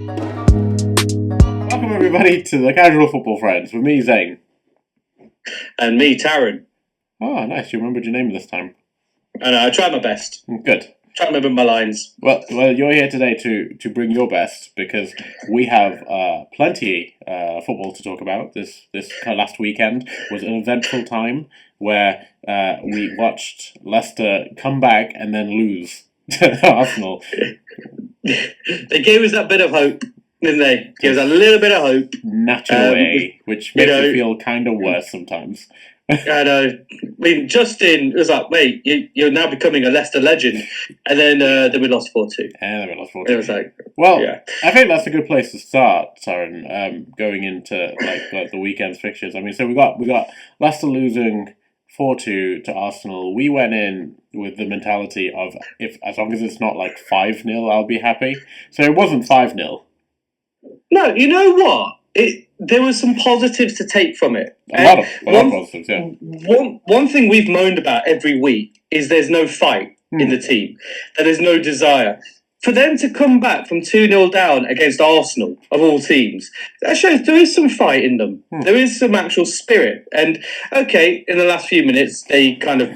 Welcome everybody to the Casual Football Friends with me, Zane. And me, Taryn. Oh, nice. You remembered your name this time. And I try my best. Good. Try to remember my lines. Well, you're here today to bring your best because we have plenty football to talk about. This last weekend was an eventful time where we watched Leicester come back and then lose to Arsenal. They gave us that bit of hope, didn't they? Gave us a little bit of hope. Natural way, which makes it feel kind of worse sometimes. I know. I mean, Justin was like, mate, you're now becoming a Leicester legend. And then we lost 4-2. And then we lost 4-2. It was like, well, yeah. I think that's a good place to start, Taryn, going into like the weekend's fixtures. I mean, so we got Leicester losing 4-2 to Arsenal. We went in with the mentality of, if as long as it's not like 5-0, I'll be happy. So it wasn't 5-0. No, you know what? There was some positives to take from it. A lot of positives, yeah. One thing we've moaned about every week is there's no fight in the team. That there's no desire. For them to come back from 2-0 down against Arsenal, of all teams, that shows there is some fight in them. There is some actual spirit. And, okay, in the last few minutes, they kind of,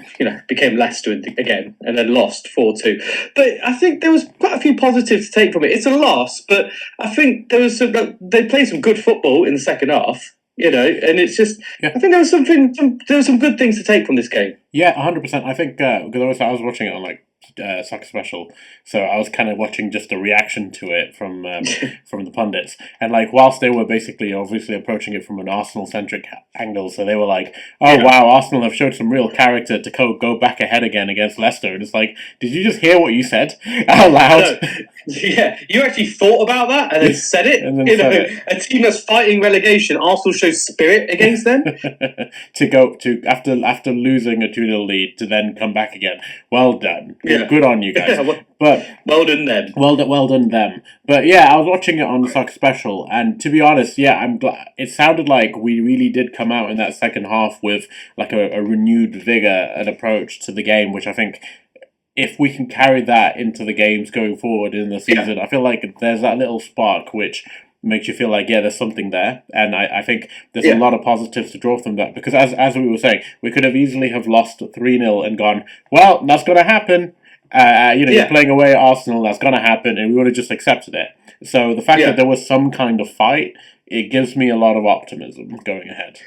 became Leicester again and then lost 4-2. But I think there was quite a few positives to take from it. It's a loss, but I think there was they played some good football in the second half. And it's just, I think there was some good things to take from this game. Yeah, 100%. I think, because I was watching it on, Soccer Special, so I was kind of watching just a reaction to it from the pundits, and whilst they were basically obviously approaching it from an Arsenal-centric angle, so they were like, wow, Arsenal have showed some real character to go back ahead again against Leicester, and it's like, did you just hear what you said out loud? No. Yeah, you actually thought about that and then said it. And then a team that's fighting relegation, Arsenal shows spirit against them. after losing a 2-0 lead to then come back again. Well done. Yeah. Good on you guys. But well done them. Well done them. But yeah, I was watching it on the Soccer Special, and to be honest, yeah, I'm glad. It sounded like we really did come out in that second half with a renewed vigor and approach to the game, which I think, if we can carry that into the games going forward in the season, I feel like there's that little spark which makes you feel like, there's something there. And I think there's a lot of positives to draw from that. Because as we were saying, we could have easily have lost 3-0 and gone, well, that's going to happen. You're playing away at Arsenal, that's going to happen, and we would have just accepted it. So the fact that there was some kind of fight, it gives me a lot of optimism going ahead.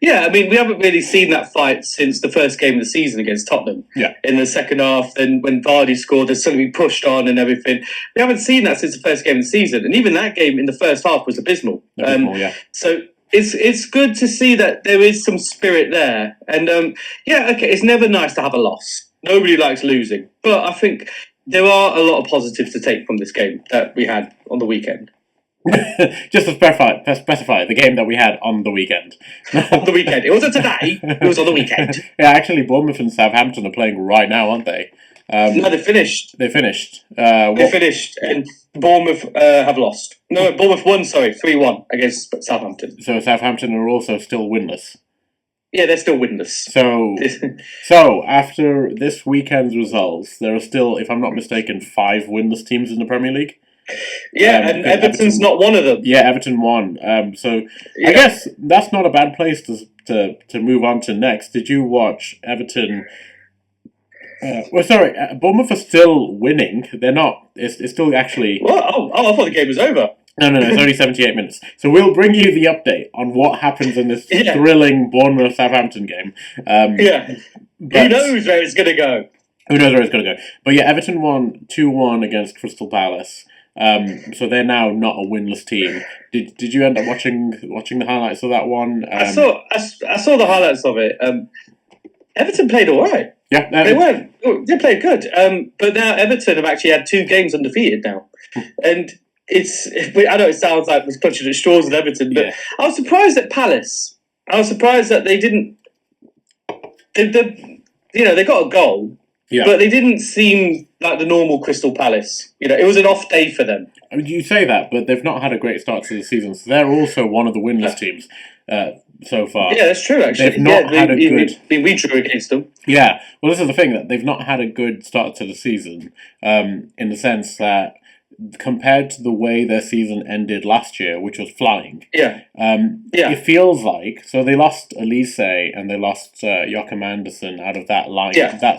Yeah, I mean, we haven't really seen that fight since the first game of the season against Tottenham. Yeah. In the second half, then when Vardy scored, there's something we pushed on and everything. We haven't seen that since the first game of the season. And even that game in the first half was abysmal. So it's good to see that there is some spirit there. And, it's never nice to have a loss. Nobody likes losing. But I think there are a lot of positives to take from this game that we had on the weekend. Just to specify the game that we had on the weekend. On the weekend. It wasn't today. It was on the weekend. Yeah, actually, Bournemouth and Southampton are playing right now, aren't they? No, they finished. They finished. They finished, and Bournemouth have lost. No, Bournemouth won, 3-1 against Southampton. So Southampton are also still winless. Yeah, they're still winless. So after this weekend's results, there are still, if I'm not mistaken, 5 winless teams in the Premier League. Yeah, and Everton's not one of them. Yeah, Everton won. I guess that's not a bad place to move on to next. Did you watch Everton? Bournemouth are still winning. They're not. It's still actually. Well, I thought the game was over. No, it's only 78 minutes. So we'll bring you the update on what happens in this thrilling Bournemouth-Southampton game. Who knows where it's going to go? Who knows where it's going to go? But yeah, Everton won 2-1 against Crystal Palace. So they're now not a winless team. Did you end up watching the highlights of that one? I saw the highlights of it. Everton played all right. Yeah, they played good. But now Everton have actually had 2 games undefeated now, and I know it sounds like we're clutching at straws with Everton, but I was surprised at Palace. I was surprised that they didn't. They got a goal. Yeah. But they didn't seem like the normal Crystal Palace. It was an off day for them. I mean, you say that, but they've not had a great start to the season, so they're also one of the winless teams so far. Yeah, that's true, actually. They've not had a good... We drew against them. Yeah. Well, this is the thing, that they've not had a good start to the season, in the sense that compared to the way their season ended last year, which was flying. Yeah. It feels like so they lost Elise and they lost Joachim Andersen out of that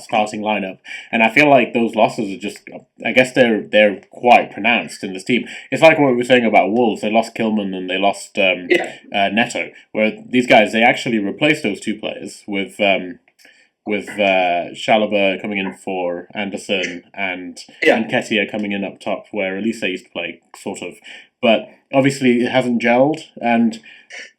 starting lineup, and I feel like those losses are just. I guess they're quite pronounced in this team. It's like what we were saying about Wolves. They lost Kilman and they lost Neto, where these guys they actually replaced those two players with Chalobah coming in for Anderson and Nketiah coming in up top where Elise used to play, sort of. But obviously it hasn't gelled, and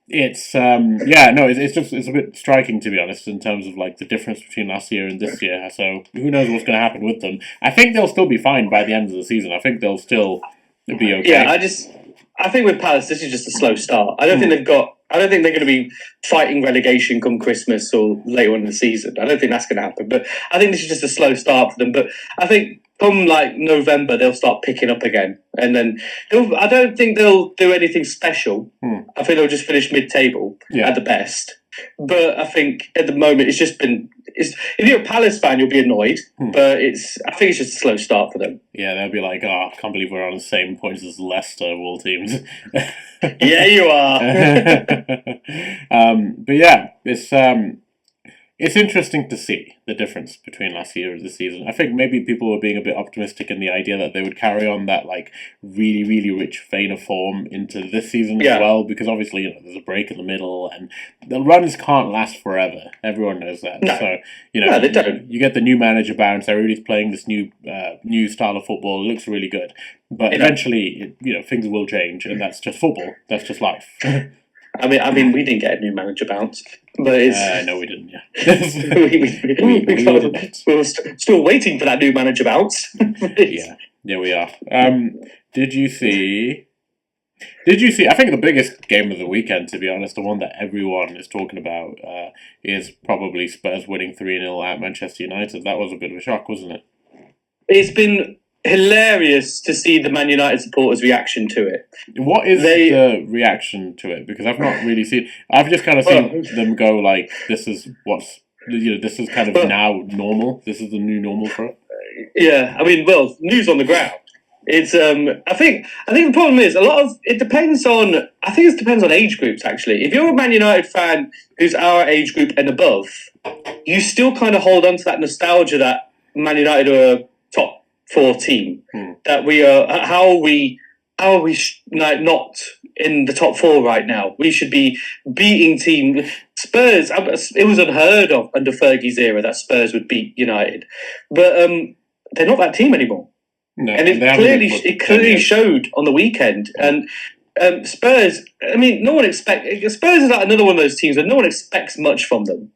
it's it's a bit striking, to be honest, in terms of like the difference between last year and this year. So who knows what's going to happen with them? I think they'll still be fine by the end of the season. I think they'll still be okay. Yeah, I think with Palace, this is just a slow start. I don't think they're going to be fighting relegation come Christmas or later on in the season. I don't think that's going to happen. But I think this is just a slow start for them. But I think come like November, they'll start picking up again. And then I don't think they'll do anything special. I think they'll just finish mid-table at the best. But I think at the moment it's just been. If you're a Palace fan, you'll be annoyed. But I think it's just a slow start for them. Yeah, they'll be like, "Oh, I can't believe we're on the same points as Leicester of all teams." Yeah, you are. But yeah, it's interesting to see the difference between last year and this season. I think maybe people were being a bit optimistic in the idea that they would carry on that like really, really rich vein of form into this season as well, because obviously there's a break in the middle and the runs can't last forever. Everyone knows that. No. So they don't. You get the new manager bounce. Everybody's playing this new style of football. It looks really good, but eventually, things will change, and that's just football. That's just life. I mean, we didn't get a new manager bounce, but it's no, we didn't. Yeah, we were still waiting for that new manager bounce. yeah, we are. Did you see? I think the biggest game of the weekend, to be honest, the one that everyone is talking about, is probably Spurs winning 3-0 at Manchester United. That was a bit of a shock, wasn't it? It's been hilarious to see the Man United supporters' reaction to it. What is the reaction to it? Because I've not really seen. I've just kind of seen them go like, "This is this is kind of now normal. This is the new normal for it." Yeah, I mean, news on the ground. It's I think the problem is it depends on. I think it depends on age groups. Actually, if you're a Man United fan who's our age group and above, you still kind of hold on to that nostalgia that Man United are a top 4 team. That we are. How are we not in the top 4 right now? We should be beating team Spurs. It was unheard of under Fergie's era that Spurs would beat United, but they're not that team anymore. No, and it clearly showed on the weekend. And Spurs, I mean, no one Spurs is like another one of those teams that no one expects much from them.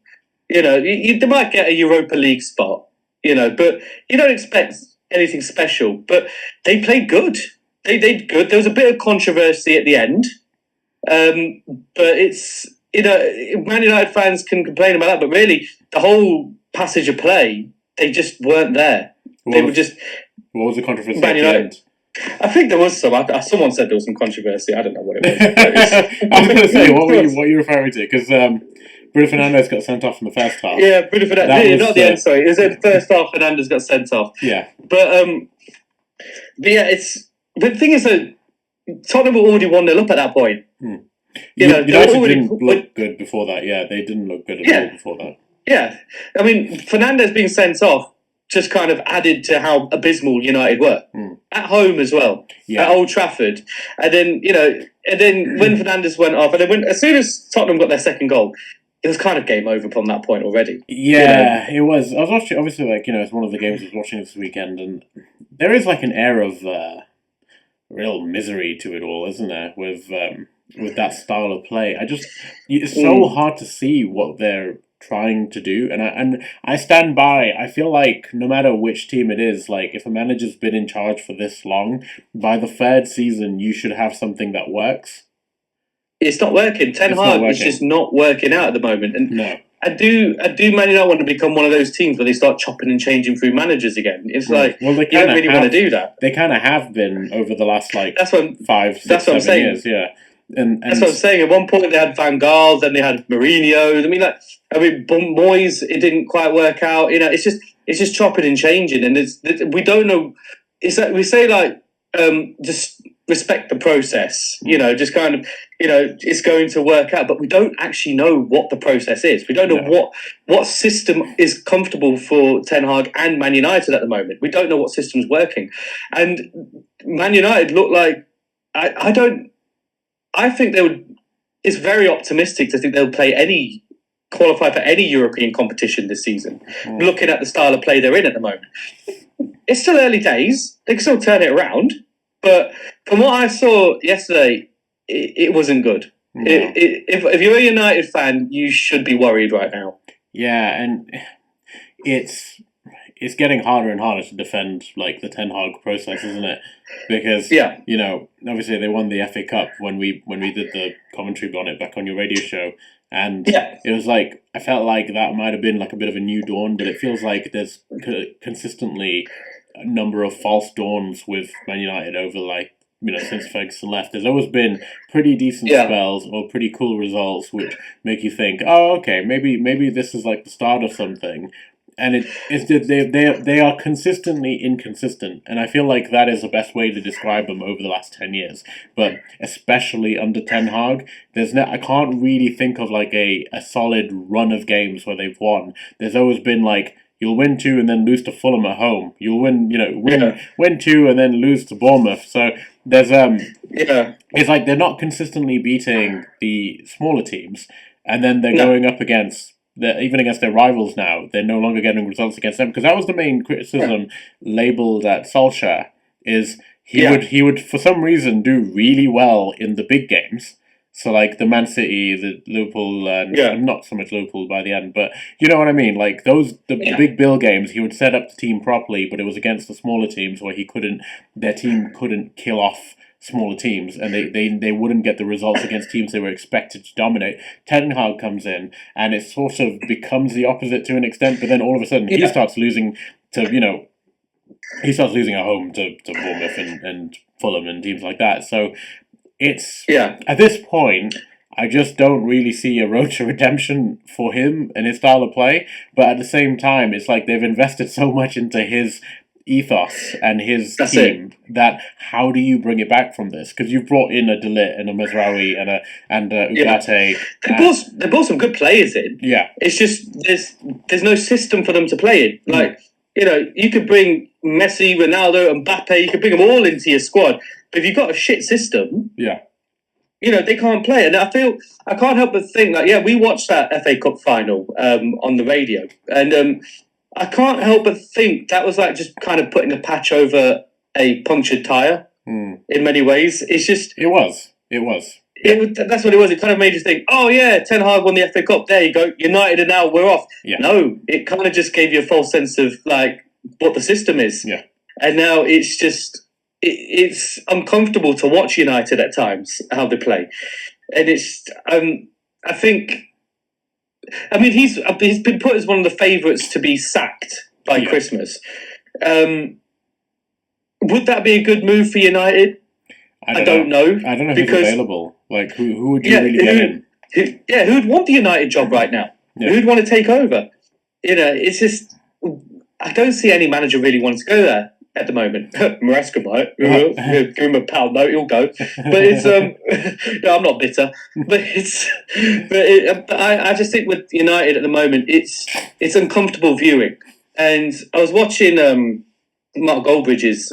They might get a Europa League spot, but you don't expect anything special. But they played good. They did good. There was a bit of controversy at the end, but it's Man United fans can complain about that, but really the whole passage of play, they just weren't there. What was the controversy Man at the end? I think there was some. Someone said there was some controversy. I don't know what it was. I was going to say, what were you referring to? Because Bruno Fernandes got sent off in the first half. Yeah, Bruno Fernandes. Not the end, sorry. It was in the first half, Fernandes got sent off. Yeah. But yeah, the thing is that Tottenham were already 1-0 up at that point. United didn't look good before that. Yeah, they didn't look good at all before that. Yeah. I mean, Fernandes being sent off just kind of added to how abysmal United were. At home as well. At Old Trafford. And then, when Fernandes went off, and then as soon as Tottenham got their second goal, it was kind of game over from that point already. Yeah, it was. I was watching, obviously, it's one of the games I was watching this weekend, and there is an air of real misery to it all, isn't there? With that style of play. It's so hard to see what they're trying to do, and I stand by. I feel like no matter which team it is, if a manager's been in charge for this long, by the 3rd season you should have something that works. It's not working. Ten Hag is just not working out at the moment, and no. I do Man United want to become one of those teams where they start chopping and changing through managers again. It's they don't really want to do that. They kind of have been over the last 5, 6, 7 years, yeah. And that's what I'm saying. At one point they had Van Gaal, then they had Mourinho. Moyes, it didn't quite work out. It's just chopping and changing, and we don't know. It's like we say just respect the process. Just kind of, it's going to work out. But we don't actually know what the process is. We don't know what system is comfortable for Ten Hag and Man United at the moment. We don't know what system's working. And Man United look like, I think they would. It's very optimistic to think they'll qualify for any European competition this season. Looking at the style of play they're in at the moment, it's still early days. They can still turn it around, but from what I saw yesterday, it wasn't good. No. If you're a United fan, you should be worried right now. Yeah, and it's getting harder and harder to defend like the Ten Hag process, isn't it? Because obviously they won the FA Cup when we did the commentary on it back on your radio show, and it was like I felt like that might have been like a bit of a new dawn, but it feels like there's consistently a number of false dawns with Man United over since Ferguson left. There's always been pretty decent spells or pretty cool results which make you think, oh, okay, maybe this is like the start of something. And they are consistently inconsistent, and I feel like that is the best way to describe them over the last 10 years. But especially under Ten Hag, I can't really think of like a solid run of games where they've won. There's always been like you'll win 2 and then lose to Fulham at home. You'll win 2 and then lose to Bournemouth. So there's it's like they're not consistently beating the smaller teams, and then they're going up against. Even against their rivals now, they're no longer getting results against them, because that was the main criticism labelled at Solskjaer. Is he would for some reason do really well in the big games, so like the Man City, the Liverpool, and not so much Liverpool by the end, but you know what I mean. Like the big bill games, he would set up the team properly, but it was against the smaller teams where their team couldn't kill off smaller teams, and they wouldn't get the results against teams they were expected to dominate. Ten Hag comes in, and it sort of becomes the opposite to an extent, but then all of a sudden he starts losing to, he starts losing at home to Bournemouth and Fulham and teams like that. So it's, at this point, I just don't really see a road to redemption for him and his style of play, but at the same time, it's like they've invested so much into his ethos and his team that how do you bring it back from this? Because you've brought in a De Ligt and a Mazraoui and a Ugarte. They brought some good players in. Yeah, it's just there's no system for them to play in. Like you could bring Messi, Ronaldo, Mbappe. You could bring them all into your squad, but if you've got a shit system, they can't play. And I can't help but think like we watched that FA Cup final on the radio, and I can't help but think that was like just kind of putting a patch over a punctured tyre in many ways. It's just... It was. That's what it was. It kind of made you think, oh yeah, Ten Hag won the FA Cup. There you go. United and now we're off. Yeah. No, it kind of just gave you a false sense of like what the system is. Yeah. And now it's just... It's uncomfortable to watch United at times, how they play. And it's... I think... I mean, he's been put as one of the favourites to be sacked by Christmas. Would that be a good move for United? I don't know. I don't know who's available. Like, who would you really get in? Who'd want the United job right now? Yeah. Who'd want to take over? It's just... I don't see any manager really wanting to go there at the moment. Maresca might. Give him a pound note, he'll go. But it's I'm not bitter. But I just think with United at the moment, it's uncomfortable viewing. And I was watching Mark Goldbridge's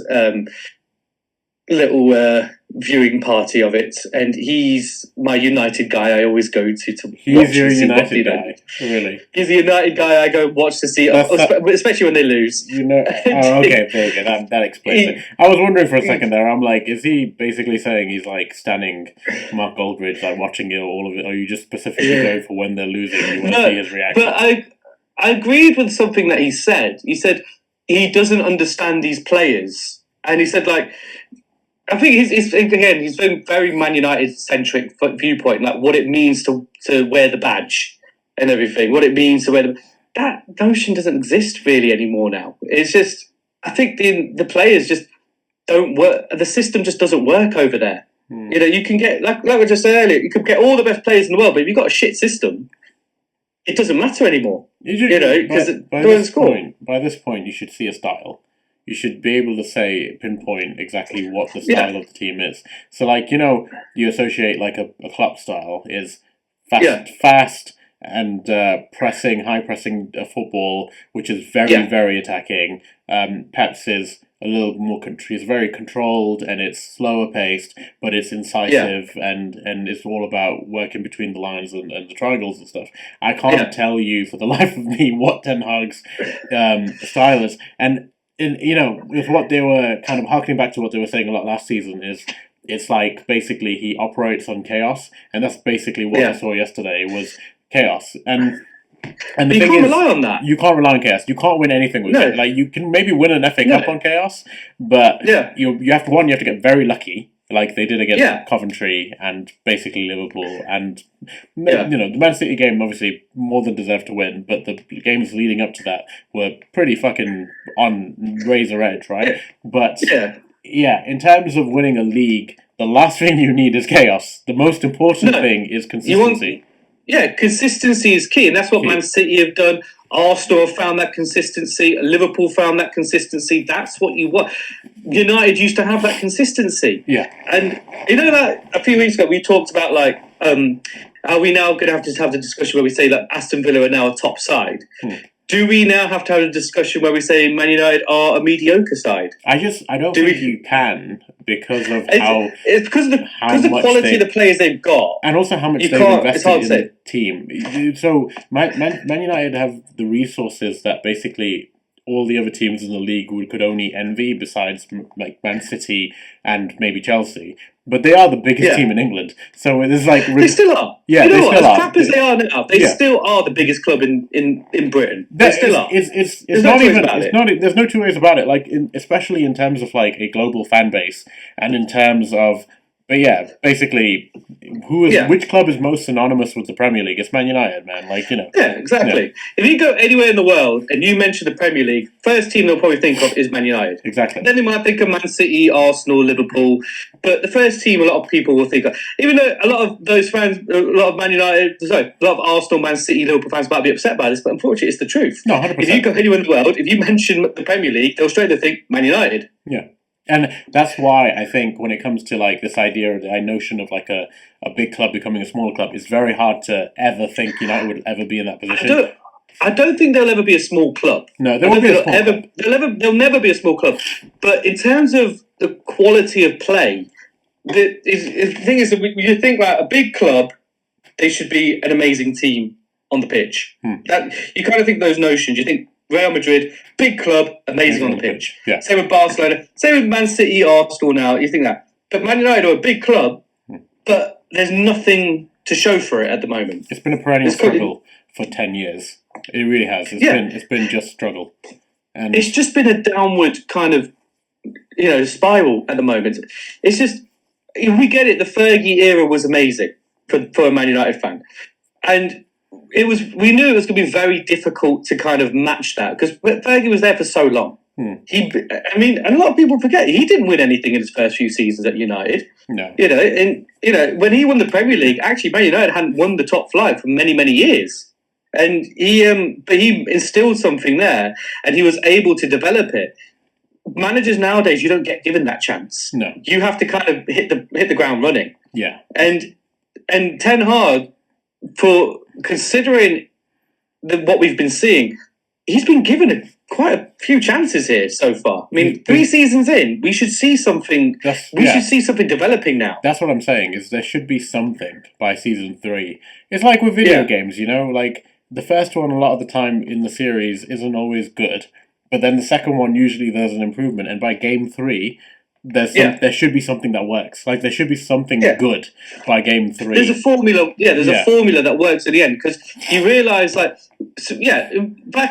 little viewing party of it, and he's my United guy. I always go to he's watch your United guy, really. He's a United guy I go watch to see, especially when they lose. Okay, very good. That explains it. I was wondering for a second there. I'm like, is he basically saying he's like standing Mark Goldbridge, like watching all of it, or are you just specifically going for when they're losing? You want to see his reaction? But I agreed with something that he said. He said he doesn't understand these players, and he said like. I think he's been very Man United centric viewpoint, like what it means to wear the badge and everything. What it means to wear that notion doesn't exist really anymore now. It's just I think the players just don't work. The system just doesn't work over there. You can get like we just said earlier. You could get all the best players in the world, but if you've got a shit system, it doesn't matter anymore. Because by this point, you should see a style. you should be able to pinpoint exactly what the style of the team is. So, like, you associate like a Klopp style is fast and high pressing football, which is very, very attacking. Pep's is a little more. He's very controlled and it's slower paced, but it's incisive and it's all about working between the lines and the triangles and stuff. I can't tell you for the life of me what Ten Hag's style is, and with what they were kind of harkening back to what they were saying a lot last season is. It's like basically he operates on chaos, and that's basically what I saw yesterday was chaos. And the you thing can't is, rely on that. You can't rely on chaos. You can't win anything with it. Like you can maybe win an FA Cup on chaos, but you have to get very lucky, like they did against Coventry and basically Liverpool. And the Man City game obviously more than deserved to win, but the games leading up to that were pretty fucking on razor edge, right? But in terms of winning a league, the last thing you need is chaos. The most important thing is consistency. Consistency is key, and that's what Man City have done. Arsenal have found that consistency. Liverpool found that consistency. That's what you want. United used to have that consistency. Yeah. And that a few weeks ago we talked about are we now going to have the discussion where we say that Aston Villa are now a top side? Do we now have to have a discussion where we say Man United are a mediocre side? I don't think you can because of it's because of the quality of the players they've got, and also how much they've invested in the team. So Man United have the resources that basically all the other teams in the league could only envy, besides like Man City and maybe Chelsea. But they are the biggest team in England, so it's like they still are. Yeah, they still are. As crap as they are now, they still are the biggest club in Britain. They still are. It's not even. It's not. There's no two ways about it. Like especially in terms of like a global fan base, and in terms of. But basically, which club is most synonymous with the Premier League? It's Man United, man. Yeah, exactly. Yeah. If you go anywhere in the world and you mention the Premier League, first team they'll probably think of is Man United. Exactly. Then they might think of Man City, Arsenal, Liverpool. But the first team a lot of people will think of, even though a lot of those fans, a lot of Arsenal, Man City, Liverpool fans might be upset by this, but unfortunately it's the truth. No, 100%. If you go anywhere in the world, if you mention the Premier League, they'll straight away think Man United. Yeah. And that's why I think when it comes to like this idea, the notion of like a big club becoming a smaller club, it's very hard to ever think United would ever be in that position. I don't think they'll ever be a small club. No, they won't be a small club. They'll never be a small club. But in terms of the quality of play, the thing is that when you think like a big club, they should be an amazing team on the pitch. That you kind of think those notions. You think Real Madrid, big club, amazing on the pitch. Yeah. Same with Barcelona, same with Man City, Arsenal now. You think that. But Man United are a big club, but there's nothing to show for it at the moment. It's been a perennial struggle for 10 years. It really has. It's been just struggle. And it's just been a downward kind of, spiral at the moment. It's just, we get it, the Fergie era was amazing for a Man United fan. And we knew it was going to be very difficult to kind of match that because Fergie was there for so long. And a lot of people forget he didn't win anything in his first few seasons at United. No, when he won the Premier League, actually Man United hadn't won the top flight for many, many years, and he instilled something there, and he was able to develop it. Managers nowadays, you don't get given that chance. No, you have to kind of hit the ground running. Yeah, and Ten Hag, for considering what we've been seeing, he's been given quite a few chances here so far. I mean, 3 seasons in, we should see something. We should see something developing now. That's what I'm saying. Is there should be something by season 3. It's like with video games, like the first one a lot of the time in the series isn't always good, but then the second one usually there's an improvement, and by game 3. There should be something that works. Like there should be something good by game 3. There's a formula. A formula that works at the end because you realise, back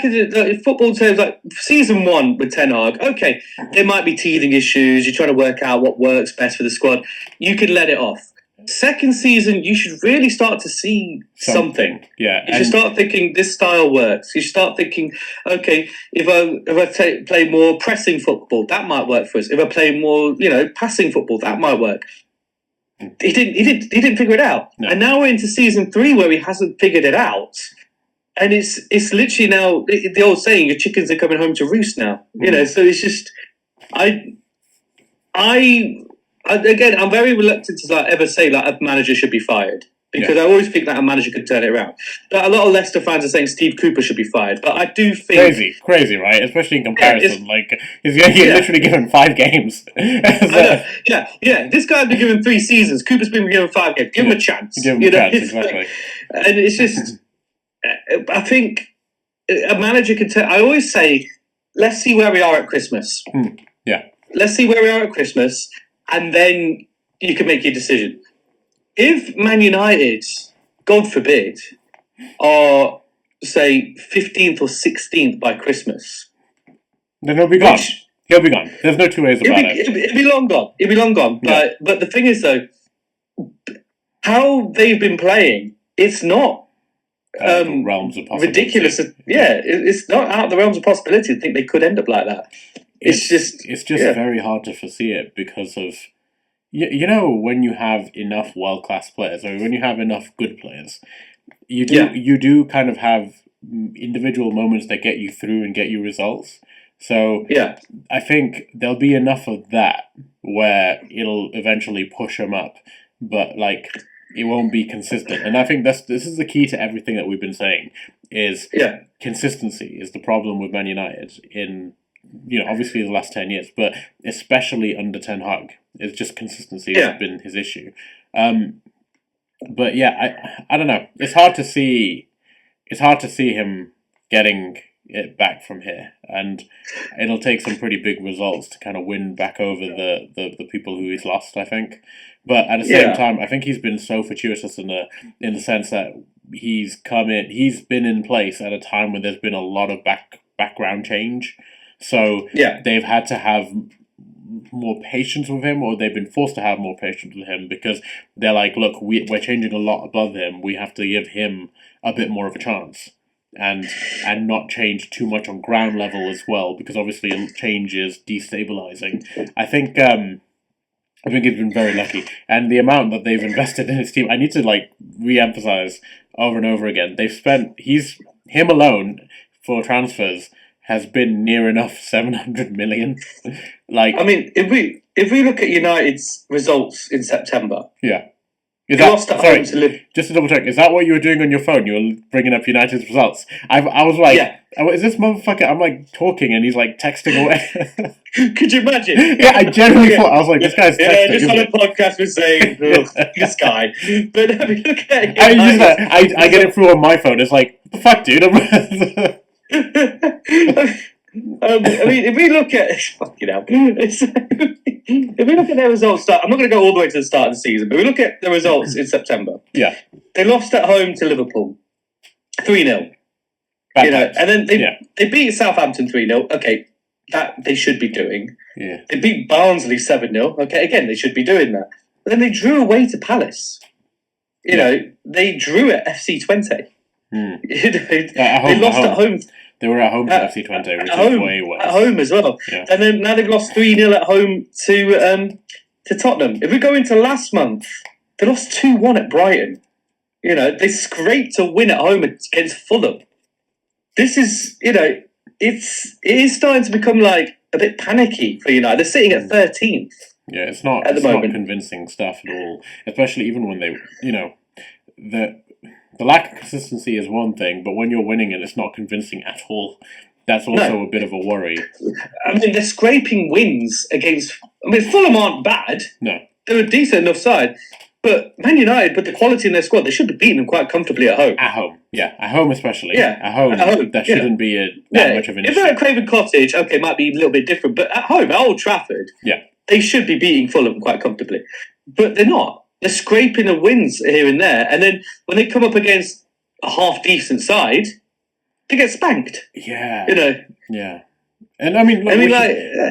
in the football terms, like season 1 with Ten Hag, okay, there might be teething issues. You're trying to work out what works best for the squad. You could let it off. Second season, you should really start to see something. Yeah, you should start thinking this style works. You should start thinking, okay, if I play more pressing football, that might work for us. If I play more, passing football, that might work. He didn't figure it out, and now we're into season 3 where he hasn't figured it out. and it's literally now the old saying: "Your chickens are coming home to roost now." So it's just I again, I'm very reluctant to ever say a manager should be fired because I always think that a manager could turn it around. But a lot of Leicester fans are saying Steve Cooper should be fired, but I do think crazy, right? Especially in comparison, he's literally given 5 games. I know. Yeah. This guy's been given 3 seasons. Cooper's been given 5 games. Give him a chance. Give him a chance, exactly. And it's just, I think a manager can tell. I always say, let's see where we are at Christmas. Yeah. Let's see where we are at Christmas, and then you can make your decision. If Man United, God forbid, are, say, 15th or 16th by Christmas, then he'll be gone. He'll be gone. There's no two ways about it. It'll be long gone. It'll be long gone. Yeah. But the thing is, though, how they've been playing, it's not realms of possibility. Ridiculous. Yeah, it's not out of the realms of possibility to think they could end up like that. It's just very hard to foresee it because of when you have enough world-class players, or when you have enough good players, you do kind of have individual moments that get you through and get you results. So I think there'll be enough of that where it'll eventually push them up, but it won't be consistent. And I think this is the key to everything that we've been saying is consistency is the problem with Man United in obviously the last 10 years, but especially under Ten Hag. It's just consistency has been his issue. But I don't know. It's hard to see him getting it back from here, and it'll take some pretty big results to kind of win back over the people who he's lost, I think. But at the same time, I think he's been so fortuitous in the sense that he's been in place at a time when there's been a lot of background change. So they've had to have more patience with him, or they've been forced to have more patience with him because they're like, look, we're changing a lot above him. We have to give him a bit more of a chance and not change too much on ground level as well, because obviously change is destabilizing. I think he's been very lucky, and the amount that they've invested in his team, I need to re-emphasize over and over again. They've spent him alone for transfers has been near enough 700 million. I mean, if we look at United's results in September, just to double check, is that what you were doing on your phone? You were bringing up United's results. I was like, is this motherfucker? I'm talking and he's texting away. Could you imagine? Yeah, I generally thought, I was like, this guy's texting. Just on a podcast we're saying, this guy. But I mean, look at it. I get it through on my phone. It's like, the fuck, dude? I mean, if we look at if we look at their results, I'm not going to go all the way to the start of the season, but we look at the results in September. Yeah, they lost at home to Liverpool, 3-0. And then they beat Southampton 3-0. Okay, that they should be doing. Yeah, they beat Barnsley 7-0. Okay, again they should be doing that. But then they drew away to Palace. They drew at FC Twente. They lost at home. They were at home to FC Twente, which is way worse. At home as well. Yeah. And then now they've lost 3-0 at home to Tottenham. If we go into last month, they lost 2-1 at Brighton. They scraped a win at home against Fulham. This is, it is starting to become a bit panicky for United. They're sitting at 13th. Yeah, it's not not convincing stuff at all. Especially even when they, the lack of consistency is one thing, but when you're winning and it's not convincing at all, that's also a bit of a worry. I mean, they're scraping wins against... I mean, Fulham aren't bad. No. They're a decent enough side. But Man United, with the quality in their squad, they should be beating them quite comfortably at home. At home, yeah. At home especially. Yeah. At home that shouldn't be that much of an issue. If they're at Craven Cottage, okay, it might be a little bit different. But at home, at Old Trafford, they should be beating Fulham quite comfortably. But they're not. They're scraping the wins here and there. And then when they come up against a half-decent side, they get spanked. Yeah. Yeah. And I mean,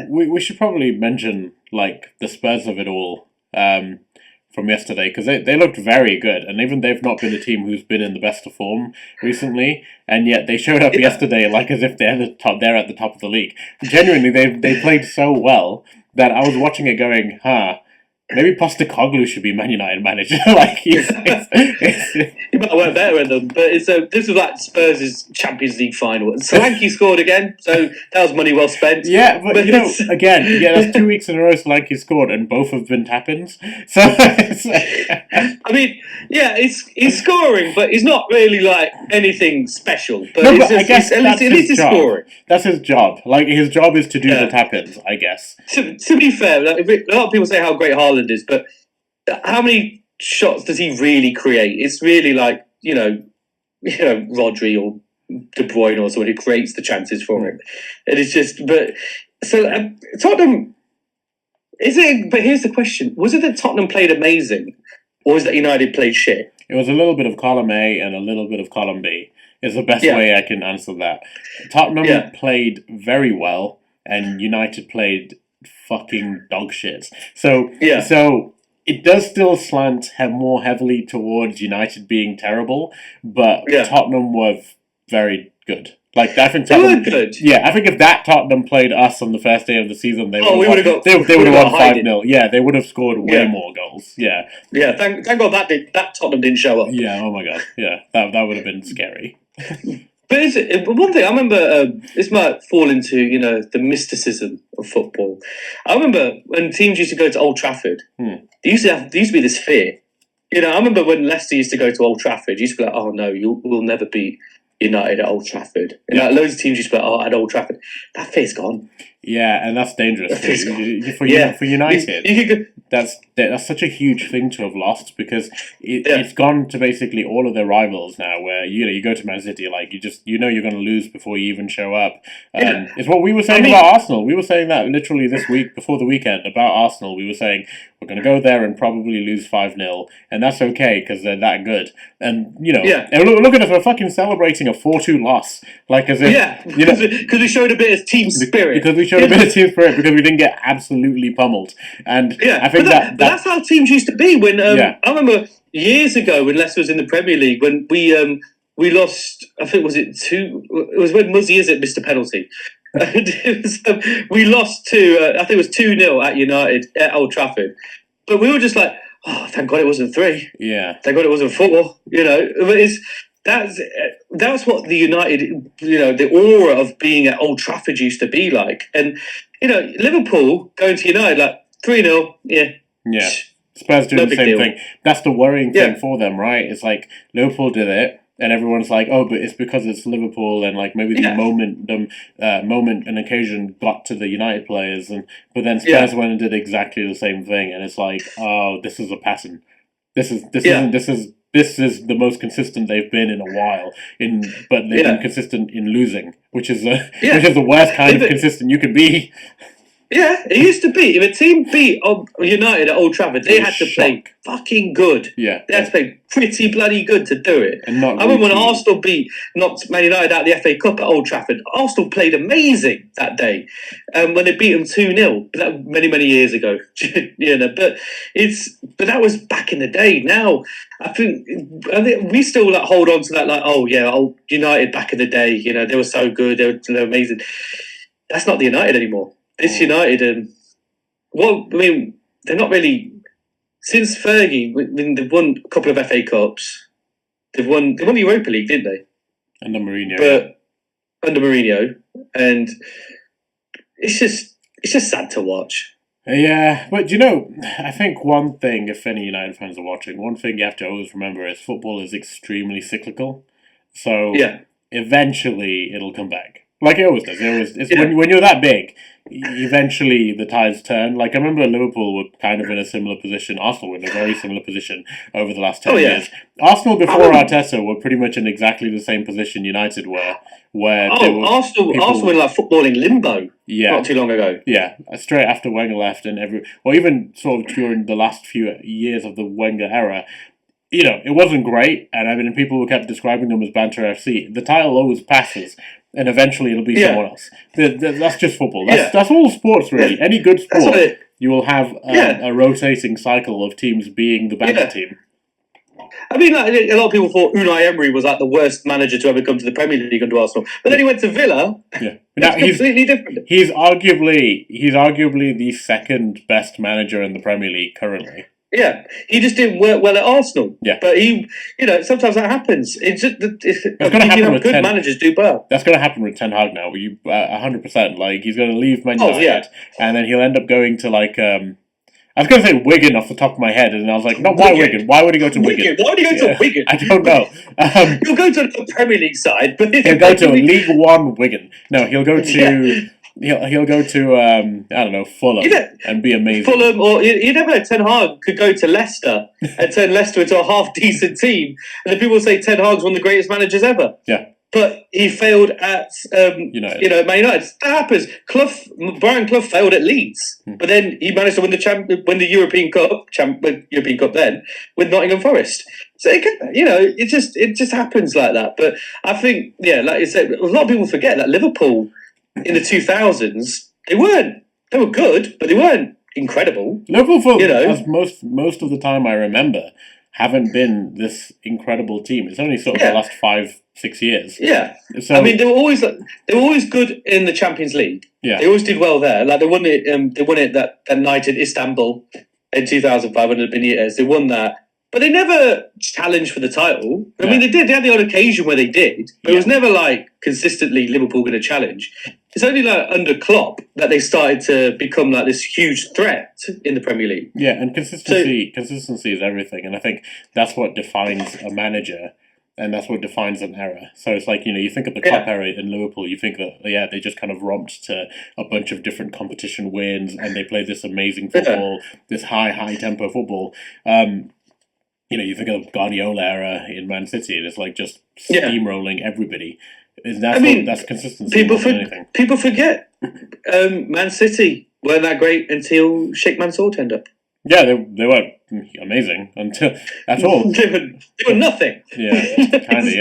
we should probably mention, the Spurs of it all from yesterday, because they looked very good. And even they've not been a team who's been in the best of form recently. And yet they showed up yesterday as if they're at the top of the league. Genuinely, they played so well that I was watching it going, Maybe Postecoglou should be Man United manager. Like He might work better than them, but this was like Spurs' Champions League final. Solanke scored again, so that was money well spent. Yeah, but you know, again, that's 2 weeks in a row Solanke scored, and both have been tap-ins. So, I mean, yeah, he's scoring, but he's not really like anything special. But, no, it's but just, I guess at that's least his he's job. scoring. That's his job. Like, his job is to do the tap-ins, I guess. To be fair, like, a lot of people say how great Haaland is, but how many shots does he really create? It's really like, Rodri or De Bruyne or someone who creates the chances for him. And it's just, but, so Tottenham, but here's the question. Was it that Tottenham played amazing, or was that United played shit? It was a little bit of column A and a little bit of column B. Is the best way I can answer that. Tottenham played very well, and United played fucking dog shit. So it does still slant more heavily towards United being terrible, but Tottenham were very good. Like, I think Tottenham, they were good. Yeah, I think if that Tottenham played us on the first day of the season, they would have won 5-0. Yeah, they would have scored way more goals. Yeah. Yeah, thank God that Tottenham didn't show up. Yeah, oh my God. Yeah, that would have been scary. But one thing I remember, this might fall into the mysticism of football. I remember when teams used to go to Old Trafford, there used to be this fear. I remember when Leicester used to go to Old Trafford, you used to be like, "Oh no, we'll never beat United at Old Trafford." Loads of teams used to be like, "Oh, at Old Trafford." That fear's gone. Yeah, and that's dangerous for United. That's such a huge thing to have lost, because it's gone to basically all of their rivals now. Where you go to Man City, like you're going to lose before you even show up. It's what we were saying about Arsenal. We were saying that literally this week before the weekend about Arsenal. We were saying we're going to go there and probably lose 5-0, and that's okay because they're that good. And and look at us, we're fucking celebrating a 4-2 loss, like as if because we showed a bit of team spirit. Because we showed a bit of team spirit because we didn't get absolutely pummeled. And I think but that's how teams used to be. When I remember years ago when Leicester was in the Premier League, when we lost, I think it was when Muzzy missed a penalty. We lost I think it was 2-0 at United at Old Trafford, but we were just like, oh, thank God it wasn't 3. Yeah, thank God it wasn't 4. But that's what the United, the aura of being at Old Trafford used to be like. And Liverpool going to United like 3-0, yeah. Spurs doing the same thing. That's the worrying thing for them, right? It's like Liverpool did it, and everyone's like, "Oh, but it's because it's Liverpool," and like maybe the moment and occasion got to the United players, but then Spurs went and did exactly the same thing, and it's like, "Oh, this is a pattern. This is the most consistent they've been in a while. But they've been consistent in losing, which is the worst kind of consistent you can be." Yeah, it used to be. If a team beat United at Old Trafford, they had to play fucking good. Yeah. They had to play pretty bloody good to do it. And I remember when Arsenal knocked Man United out of the FA Cup at Old Trafford. Arsenal played amazing that day when they beat them 2-0. That many, many years ago. But that was back in the day. Now, I think we still hold on to that, United back in the day, they were so good, they were amazing. That's not the United anymore. This United, they're not really. Since Fergie, they've won a couple of FA Cups. They won the Europa League, didn't they? Under Mourinho. And it's just sad to watch. Yeah, but I think one thing, if any United fans are watching, one thing you have to always remember is football is extremely cyclical. So eventually it'll come back. Like it always does. When you're that big, eventually the tides turn. Like I remember Liverpool were kind of in a similar position. Arsenal were in a very similar position over the last 10 years. Arsenal before Arteta were pretty much in exactly the same position United were. Arsenal were like footballing limbo not too long ago. Yeah, straight after Wenger left or even sort of during the last few years of the Wenger era. It wasn't great, and people kept describing them as banter FC. The title always passes, and eventually it'll be someone else. That's just football. That's all sports, really. Any good sport, you will have a rotating cycle of teams being the banter team. I mean, like, a lot of people thought Unai Emery was like the worst manager to ever come to the Premier League under Arsenal, but then he went to Villa. Yeah, It's completely different. He's arguably the second best manager in the Premier League currently. Yeah, he just didn't work well at Arsenal. Yeah, but sometimes that happens. It's just good managers do well. That's going to happen with Ten Hag now. 100%. Like he's going to leave Man United, and then he'll end up going to like. I was going to say Wigan off the top of my head, and I was like, no, why Wigan? Why would he go to Wigan? Why would he go to Wigan? I don't know. He'll go to the Premier League side, but he'll go to League One Wigan. No, he'll go to he'll go to I don't know, Fulham and be amazing. Fulham, or you never know. Ten Hag could go to Leicester and turn Leicester into a half decent team, and then people say Ten Hag's one of the greatest managers ever. Yeah. But he failed at United. Man United. That happens. Brian Clough failed at Leeds, but then he managed to win the European Cup then with Nottingham Forest. So it just happens like that. But I think like you said, a lot of people forget that Liverpool in the 2000s they were good, but they weren't incredible. Liverpool, as most of the time I remember, haven't been this incredible team. It's only sort of the last 5-6 years. Yeah. So, I mean, they were always good in the Champions League. Yeah. They always did well there. Like they won it that night in Istanbul in 2005 under Benitez. They won that. But they never challenged for the title. I mean, they did. They had the odd occasion where they did, but it was never like consistently Liverpool going to challenge. It's only like under Klopp that they started to become like this huge threat in the Premier League. Yeah, and consistency is everything, and I think that's what defines a manager, and that's what defines an era. So it's like you think of the Klopp era in Liverpool, you think that they just kind of romped to a bunch of different competition wins, and they played this amazing football, this high tempo football. You think of Guardiola era in Man City, and it's like just steamrolling everybody. That's consistency. People forget Man City weren't that great until Sheikh Mansour turned up. Yeah, they weren't amazing until at all. they were nothing. Yeah, kind of.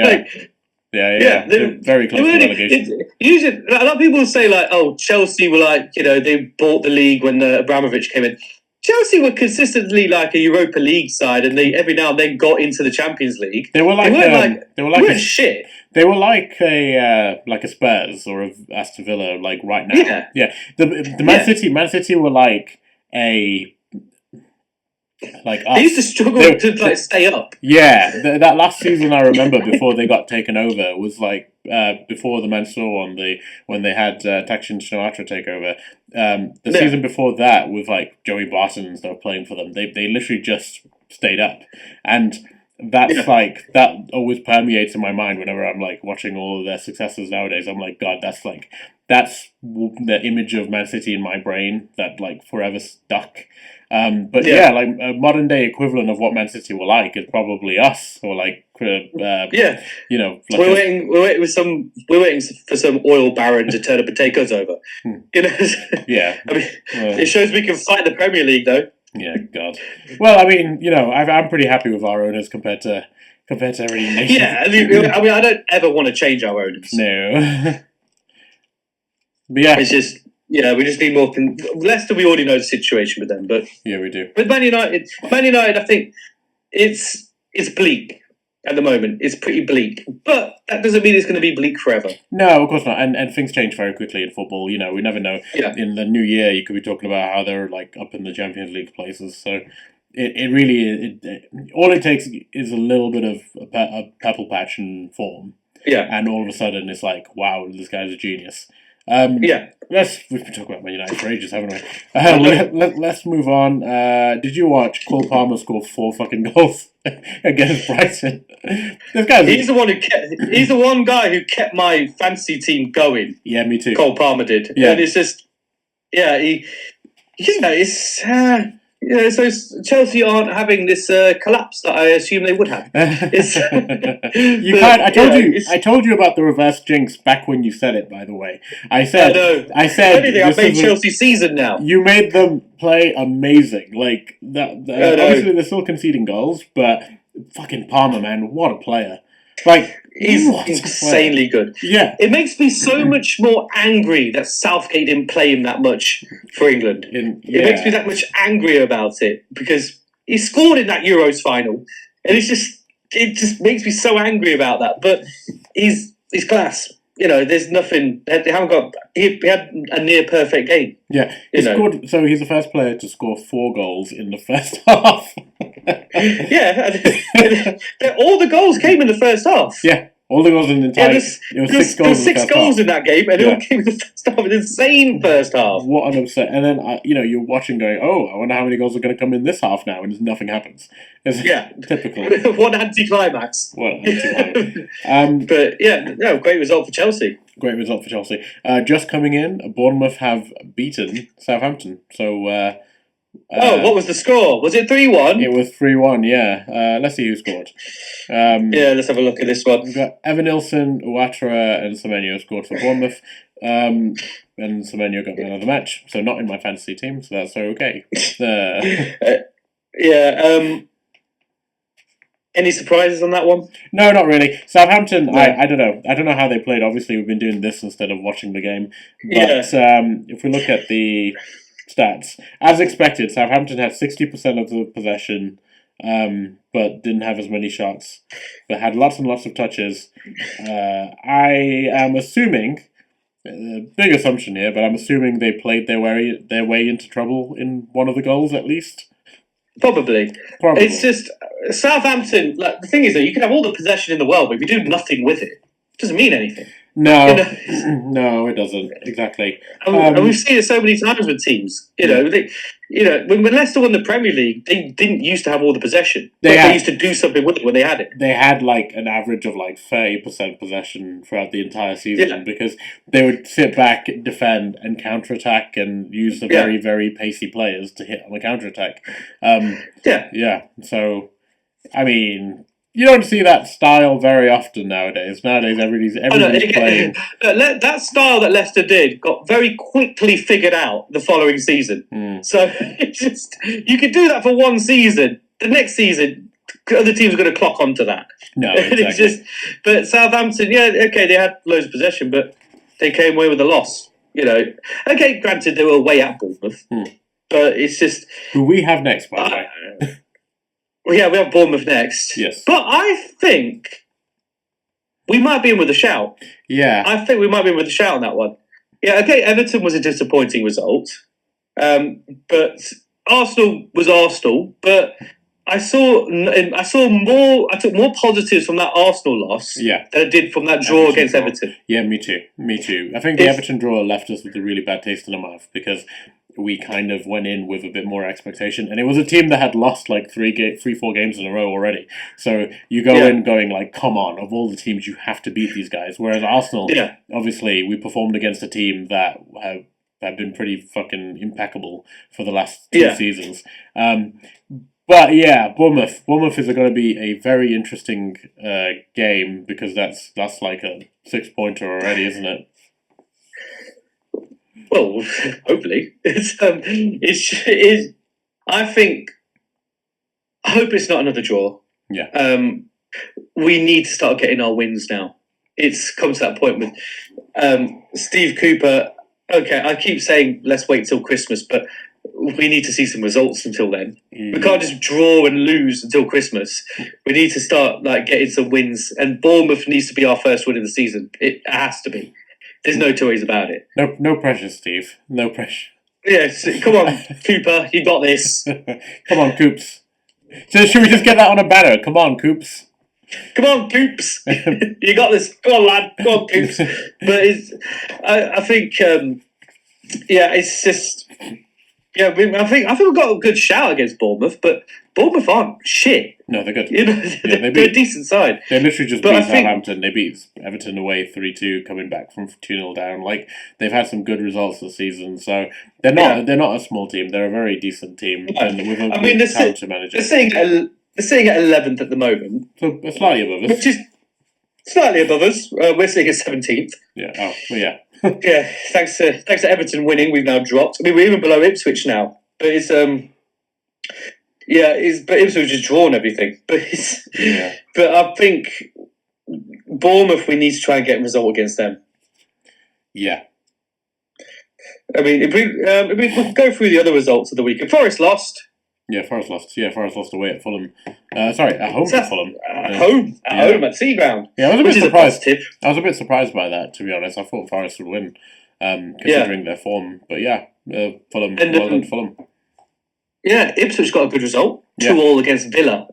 Yeah. They're very close to relegation. Usually, a lot of people say like, "Oh, Chelsea were like, they bought the league when Abramovich came in." Chelsea were consistently like a Europa League side, and they every now and then got into the Champions League. They weren't shit. They were like a Spurs or a Aston Villa, like right now. Yeah. The Man City were like a us. They used to struggle to stay up. Yeah, that last season I remember before they got taken over was like before the Mansour one, when they had Thaksin Shinawatra take over. The season before that with like Joey Barton and stuff playing for them, they literally just stayed up, and that's like that always permeates in my mind whenever I'm like watching all of their successes nowadays. I'm like, God, that's the image of Man City in my brain that like forever stuck. But like a modern day equivalent of what Man City were like is probably us, or like Like we're waiting for some oil baron to turn up and take us over. Yeah, I mean, it shows we can fight the Premier League though. Yeah, God. Well, I mean, I'm pretty happy with our owners compared to every nation. Yeah, I mean, I don't ever want to change our owners. No. But yeah, it's just we just need more. Leicester, we already know the situation with them, but yeah, we do. With Man United, I think it's bleak at the moment. It's pretty bleak, but that doesn't mean it's going to be bleak forever. No, of course not. And things change very quickly in football. We never know. Yeah. In the new year, you could be talking about how they're like up in the Champions League places. So it really all it takes is a little bit of a pebble patch in form. Yeah. And all of a sudden, it's like, wow, this guy's a genius. We've been talking about Man United for ages, haven't we? Let's move on. Did you watch Cole Palmer score 4 fucking goals against Brighton? He's the one guy who kept my fantasy team going. Yeah, me too. Cole Palmer did. Yeah. And it's just, so Chelsea aren't having this collapse that I assume they would have. I told you about the reverse jinx back when you said it. By the way, I said. Anything, I've made Chelsea season now. You made them play amazing. Like that. Obviously, they're still conceding goals, but fucking Palmer, man, what a player! Like. He's insanely good. Yeah. It makes me so much more angry that Southgate didn't play him that much for England. It makes me that much angrier about it because he scored in that Euros final. and it just makes me so angry about that. But he's class. There's nothing. They haven't got. He had a near perfect game. Yeah, he scored. So he's the first player to score 4 goals in the first half. Yeah, all the goals came in the first half. Yeah, all the goals in the entire. It was 6 goals. There was 6 goals in that game, and it all came in the first half. An insane first half. What an upset! And then you're watching, going, "Oh, I wonder how many goals are going to come in this half now," and nothing happens. It's typical. What anticlimax! What anticlimax! But no, great result for Chelsea. Great result for Chelsea. Just coming in, Bournemouth have beaten Southampton. So. What was the score? Was it 3-1? It was 3-1. Yeah. Let's see who scored. Let's have a look at this one. We've got Evan Nilsson, Ouattara, and Semenyo scored for Bournemouth. And Semenyo got man of the match, so not in my fantasy team, so that's okay. Any surprises on that one? No, not really. Southampton, no. I don't know. I don't know how they played. Obviously, we've been doing this instead of watching the game. But if we look at the stats, as expected, Southampton had 60% of the possession, but didn't have as many shots, but had lots and lots of touches. I am assuming, big assumption here, but I'm assuming they played their way into trouble in one of the goals at least. Probably. It's just Southampton. Like, the thing is, though, you can have all the possession in the world, but if you do nothing with it doesn't mean anything. No, no, it doesn't exactly. And we've seen it so many times with teams. When Leicester won the Premier League, they didn't used to have all the possession. They used to do something with it when they had it. They had like an average of like 30% possession throughout the entire season because they would sit back, defend, and counterattack, and use the very, very pacey players to hit on the counterattack. So, I mean. You don't see that style very often nowadays. Everybody's playing. That style that Leicester did got very quickly figured out the following season. So you could do that for one season. The next season, other teams are going to clock onto that. No, exactly. But Southampton, they had loads of possession, but they came away with a loss. Granted they were away at Bournemouth, but it's just who we have next, by the way. We have Bournemouth next. Yes. But I think we might be in with a shout. Yeah. I think we might be in with a shout on that one. Yeah, okay, Everton was a disappointing result. But Arsenal was Arsenal. But I took more positives from that Arsenal loss than I did from that draw against Everton. Yeah, me too. I think the Everton draw left us with a really bad taste in the mouth because we kind of went in with a bit more expectation, and it was a team that had lost like 3-4 games in a row already. So you go in going like, come on, of all the teams you have to beat these guys. Whereas Arsenal, obviously, we performed against a team that have been pretty fucking impeccable for the last 2 seasons. But Bournemouth is going to be a very interesting game because that's like a 6-pointer already, isn't it? Well, hopefully. I hope it's not another draw. Yeah. We need to start getting our wins now. It's come to that point with Steve Cooper. Okay, I keep saying let's wait till Christmas, but we need to see some results until then. We can't just draw and lose until Christmas. We need to start getting some wins, and Bournemouth needs to be our first win of the season. It has to be. There's no two ways about it. No pressure, Steve. No pressure. Yes, come on, Cooper. You got this. Come on, Coops. So should we just get that on a banner? Come on, Coops. Come on, Coops. You got this. Come on, lad. Come on, Coops. But I think, it's just. Yeah, I think we've got a good shout against Bournemouth, but Bournemouth aren't shit. No, they're good. They're a decent side. They literally just beat Southampton. They beat Everton away 3-2, coming back from 2-0 down. Like, they've had some good results this season, so they're not a small team. They're a very decent team, and with a talented manager. They're sitting at 11th at the moment, so slightly above us. which is slightly above us. We're sitting at 17th. Yeah. Oh, well, yeah. Yeah, thanks to Everton winning, we've now dropped. I mean, we're even below Ipswich now, but it's but Ipswich has drawn everything. But but I think Bournemouth, we need to try and get a result against them. Yeah. I mean, if we go through the other results of the week, Forest lost. Yeah, Forest lost. Yeah, Forest lost away at Fulham. Sorry, at home So to that's Fulham. at Yeah. home, at Yeah. home at Seaground, Yeah, I was a which bit is a surprised. positive. I was a bit surprised by that, to be honest. I thought Forest would win, considering their form. But yeah, Fulham, And well done, Fulham. yeah, Ipswich got a good result. Yeah. 2-2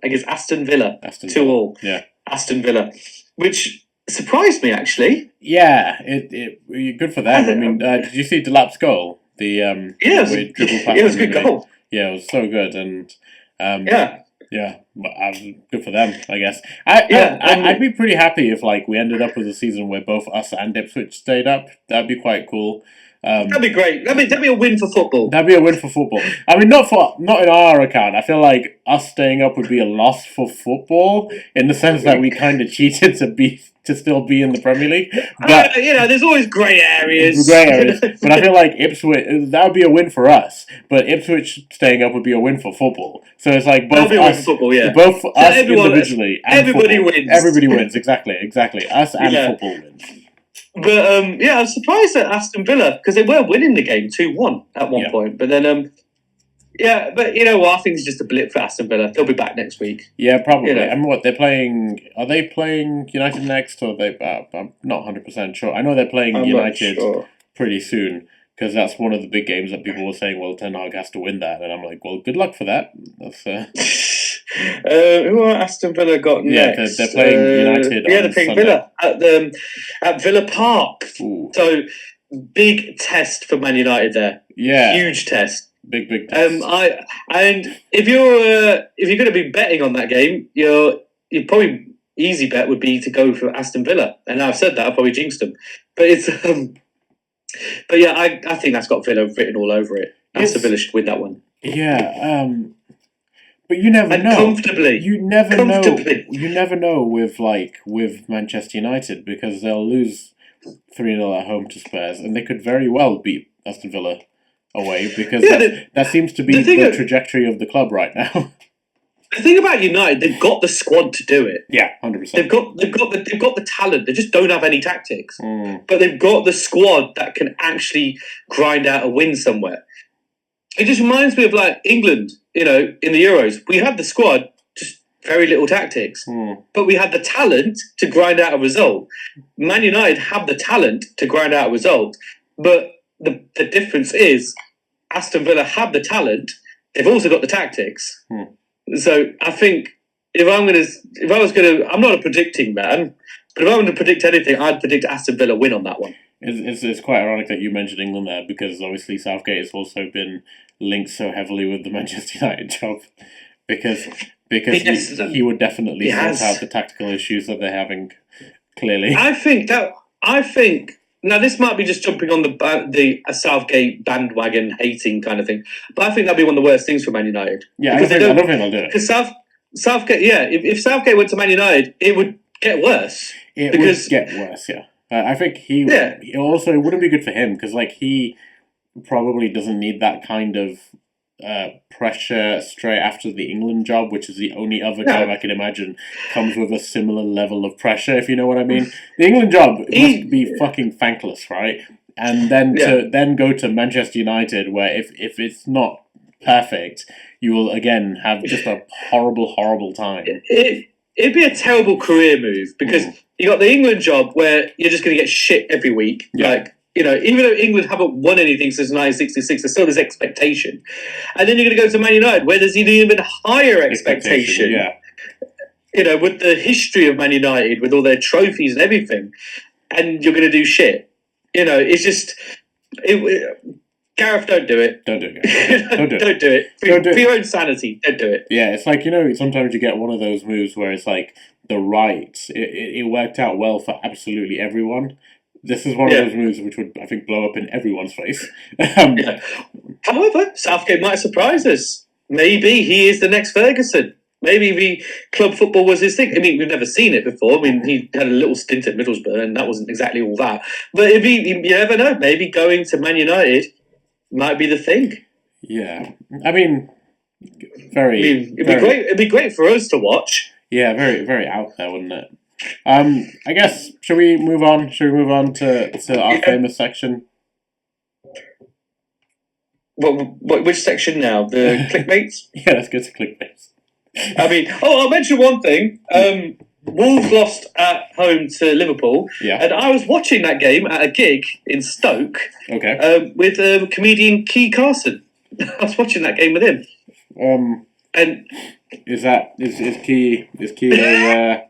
against Aston Villa. Aston 2-2. Villa. Yeah. Aston Villa, which surprised me actually. Yeah, good for them. I mean, did you see Delap's goal? The Yeah, it was, dribble past yeah, it was a him good and goal. yeah, it was so good, and Yeah, but good for them, I guess. Yeah, I'd be pretty happy if like we ended up with a season where both us and Ipswich stayed up. That'd be quite cool. that'd be great. That'd be a win for football. That'd be a win for football. I mean, not in our account. I feel like us staying up would be a loss for football in the sense that we kind of cheated to still be in the Premier League. But there's always grey areas. But I feel like Ipswich, that would be a win for us. But Ipswich staying up would be a win for football. So it's like both That'd be a win us, for football, yeah. both So us everyone- individually, and everybody football. wins. Everybody wins. Exactly. Us and Yeah. football wins. But I was surprised at Aston Villa because they were winning the game 2-1 at one Yeah. point. But then but you know what? I think it's just a blip for Aston Villa. They'll be back next week. Yeah, probably. You know. I mean, what they're playing? Are they playing United next, or they? I'm not 100% sure. I know they're playing I'm not United sure. pretty soon because that's one of the big games that people were saying. Well, Ten Hag has to win that, and I'm like, well, good luck for that. That's Who are Aston Villa got yeah, next? they're playing United. Yeah, on they're playing Sunday. Villa at Villa Park. Ooh. So big test for Man United there. Yeah, Huge test. big test. If you're going to be betting on that game, your probably easy bet would be to go for Aston Villa. And now I've said that, I probably jinxed them. But it's but yeah, I think that's got Villa written all over it. Aston Villa should win that one. Yeah, but you never And know. comfortably. You never Comfortably. know. You never know with Manchester United because they'll lose 3-0 at home to Spurs, and they could very well beat Aston Villa away because that seems to be the trajectory of the club right now. The thing about United, they've got the squad to do it. Yeah, 100%. They've got the talent. They just don't have any tactics. Mm. But they've got the squad that can actually grind out a win somewhere. It just reminds me of like England, in the Euros. We had the squad, just very little tactics. Mm. But we had the talent to grind out a result. Man United have the talent to grind out a result. But the difference is Aston Villa have the talent. They've also got the tactics. Mm. So I think I'm not a predicting man, but if I want to predict anything, I'd predict Aston Villa win on that one. It's quite ironic that you mentioned England there because obviously Southgate has also been linked so heavily with the Manchester United job because he would definitely sort out the tactical issues that they're having. Clearly, I think now this might be just jumping on the Southgate bandwagon hating kind of thing, but I think that'd be one of the worst things for Man United. Yeah, I don't think they'll do it. Because Southgate, if Southgate went to Man United, it would get worse. It would get worse, yeah. I think he also it wouldn't be good for him because like he probably doesn't need that kind of pressure straight after the England job, which is the only other job I can imagine comes with a similar level of pressure, if you know what I mean. The England job must be fucking thankless, right? And then to go to Manchester United, where if it's not perfect, you will again have just a horrible time. It'd be a terrible career move because you got the England job where you're just going to get shit every week. Yeah. Like, even though England haven't won anything since 1966, there's still this expectation. And then you're going to go to Man United where there's an even higher expectation. Yeah. With the history of Man United, with all their trophies and everything, and you're going to do shit. It's just... Gareth, don't do it. Don't do it. Don't do it. Don't do it. For your own sanity, don't do it. Yeah, it's like, sometimes you get one of those moves where it's like the right. It worked out well for absolutely everyone. This is one of those moves which would, I think, blow up in everyone's face. However, Southgate might surprise us. Maybe he is the next Ferguson. Maybe club football was his thing. I mean, we've never seen it before. I mean, he had a little stint at Middlesbrough, and that wasn't exactly all that. But you never know. Maybe going to Man United might be the thing. Yeah, I mean, it'd be great. It'd be great for us to watch. Yeah, very, very out there, wouldn't it? I guess should we move on? Should we move on to our famous section? Which section now? The clickbaits? Yeah, let's go to clickbaits. I mean, I'll mention one thing. Wolves lost at home to Liverpool, and I was watching that game at a gig in Stoke. Okay. With comedian Key Carson. I was watching that game with him. And is Key a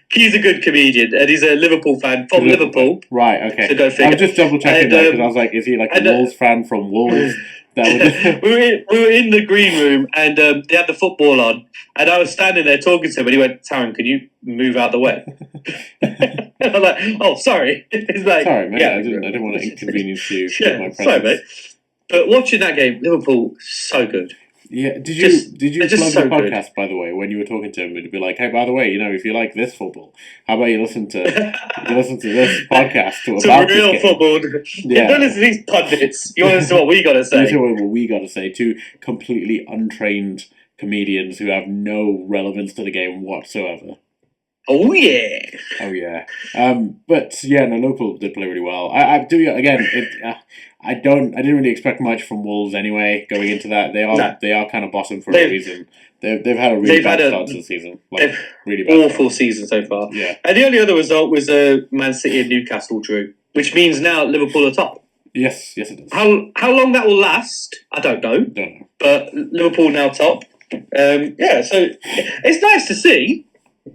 Key's a good comedian, and he's a Liverpool fan from Liverpool. Right. Okay. So go figure. I was just double checking that because I was like, is he like a Wolves fan from Wolves? We were in the green room, and they had the football on, and I was standing there talking to him, and he went, "Taryn, can you move out the way?" And I'm like, "Oh, sorry." He's like, "Sorry, mate. I didn't want to inconvenience you." Yeah, my sorry, mate. But watching that game, Liverpool, so good. Yeah, did you plug the podcast, by the way, when you were talking to him? It'd be like, hey, by the way, if you like this football, how about you listen to this podcast about some real football? Yeah. Don't listen to these pundits. You want to listen to what we got to say. Listen to what we got to say. Two completely untrained comedians who have no relevance to the game whatsoever. Oh yeah. But yeah, no, Liverpool did play really well. I do again. I didn't really expect much from Wolves anyway. Going into that, they are kind of bottom for a reason. They've had a really bad start to the season. Really bad awful season so far. Yeah. And the only other result was Man City and Newcastle drew, which means now Liverpool are top. Yes, it does. How long that will last, I don't know. But Liverpool now top. So it's nice to see.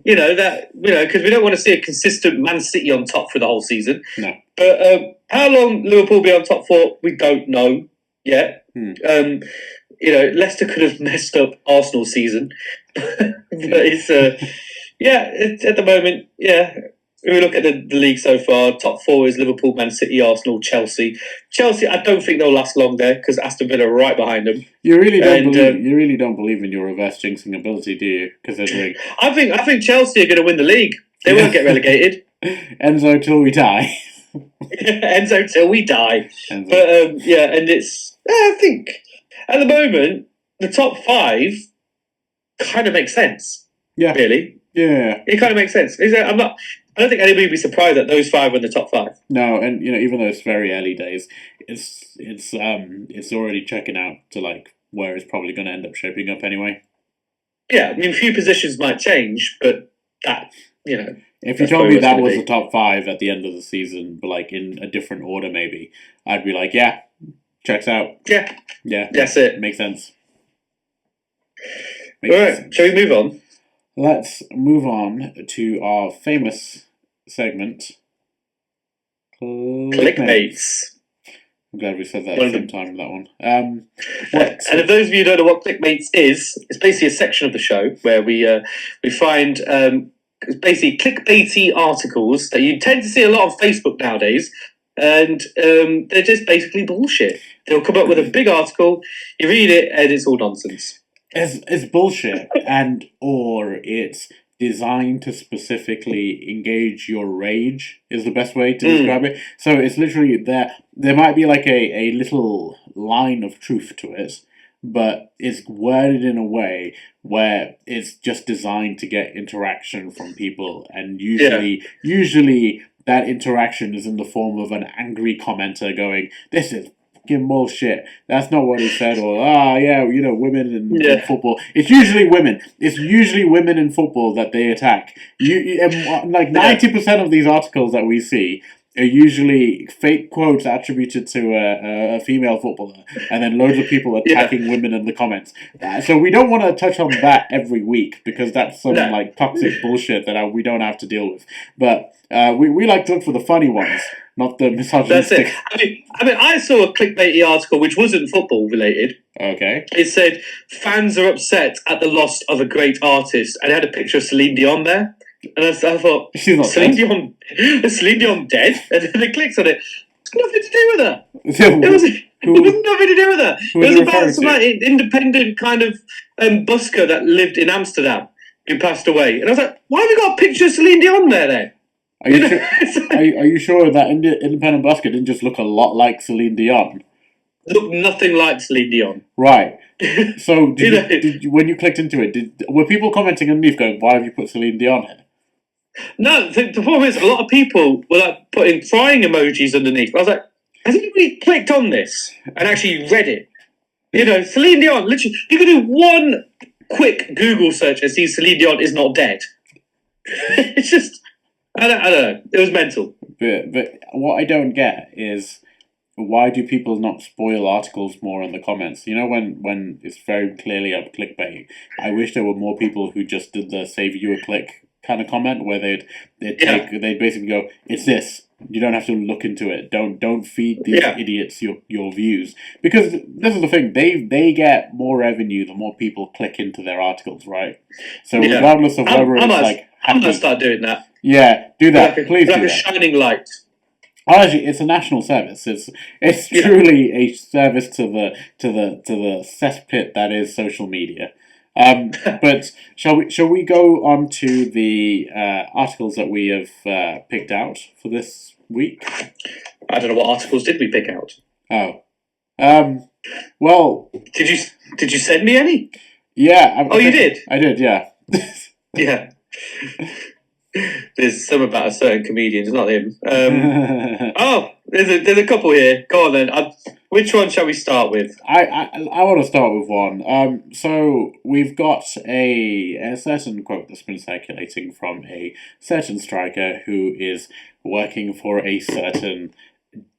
Because we don't want to see a consistent Man City on top for the whole season. No. But how long Liverpool will be on top for, we don't know yet. Leicester could have messed up Arsenal's season. But it's at the moment, if we look at the league so far, top four is Liverpool, Man City, Arsenal, Chelsea. Chelsea, I don't think they'll last long there because Aston Villa are right behind them. You really don't believe in your reverse jinxing ability, do you? Considering I think Chelsea are going to win the league. They won't get relegated. Enzo till we die. Enzo till we die. Enzo. But and it's I think at the moment the top five kind of makes sense. Yeah. Really. Yeah. It kind of makes sense. I don't think anybody would be surprised that those five are in the top five. No, and even though it's very early days, it's already checking out to like where it's probably going to end up shaping up anyway. Yeah, I mean, a few positions might change, but that If you told me that was the top five at the end of the season, but like in a different order, maybe I'd be like, yeah, checks out. Yeah, that's it. Makes sense. All right, shall we move on? Let's move on to our famous segment, Clickmates. I'm glad we said that at the same time with that one. And if those of you who don't know what Clickmates is, it's basically a section of the show where we find basically clickbaity articles that you tend to see a lot on Facebook nowadays, and they're just basically bullshit. They'll come up with a big article, you read it, and it's all nonsense. It's bullshit, or it's designed to specifically engage your rage is the best way to describe it. So it's literally there might be like a little line of truth to it, but it's worded in a way where it's just designed to get interaction from people, and usually that interaction is in the form of an angry commenter going, "This is fucking bullshit. That's not what he said," or women in football. It's usually women. It's usually women in football that they attack. Like 90% of these articles that we see are usually fake quotes attributed to a female footballer, and then loads of people attacking women in the comments. So we don't want to touch on that every week because that's some like toxic bullshit that we don't have to deal with. But we like to look for the funny ones, not the misogynistic. That's it. I mean, I saw a clickbaity article which wasn't football related. Okay. It said fans are upset at the loss of a great artist, and it had a picture of Celine Dion there. And I thought, Celine Dion dead? And then I clicked on it. It's nothing to do with her. It was nothing to do with her. It was about some independent kind of busker that lived in Amsterdam who passed away. And I was like, why have you got a picture of Celine Dion there then? Are you sure that independent busker didn't just look a lot like Celine Dion? Looked nothing like Celine Dion. Right. So did you, when you clicked into it, were people commenting underneath going, why have you put Celine Dion here? No, the problem is a lot of people were like putting crying emojis underneath. I was like, has anybody clicked on this and actually read it? Celine Dion, literally, you could do one quick Google search and see Celine Dion is not dead. It's just, I don't know. It was mental. But what I don't get is, why do people not spoil articles more in the comments? You know, when it's very clearly up clickbait. I wish there were more people who just did the save you a click kind of comment, where they'd basically go, it's this. You don't have to look into it. Don't feed these idiots your views, because this is the thing. They get more revenue the more people click into their articles, right? So regardless of whether I'm gonna start doing that. Yeah, do that. Please do a that. shining light. Oh, actually, it's a national service. It's truly a service to the cesspit that is social media. But shall we go on to the articles that we have picked out for this week? I don't know, what articles did we pick out? Oh, well, did you send me any? Yeah. You did? I did. Yeah. Yeah. There's some about a certain comedian, it's not him. There's a couple here. Go on then. Which one shall we start with? I want to start with one. So we've got a certain quote that's been circulating from a certain striker who is working for a certain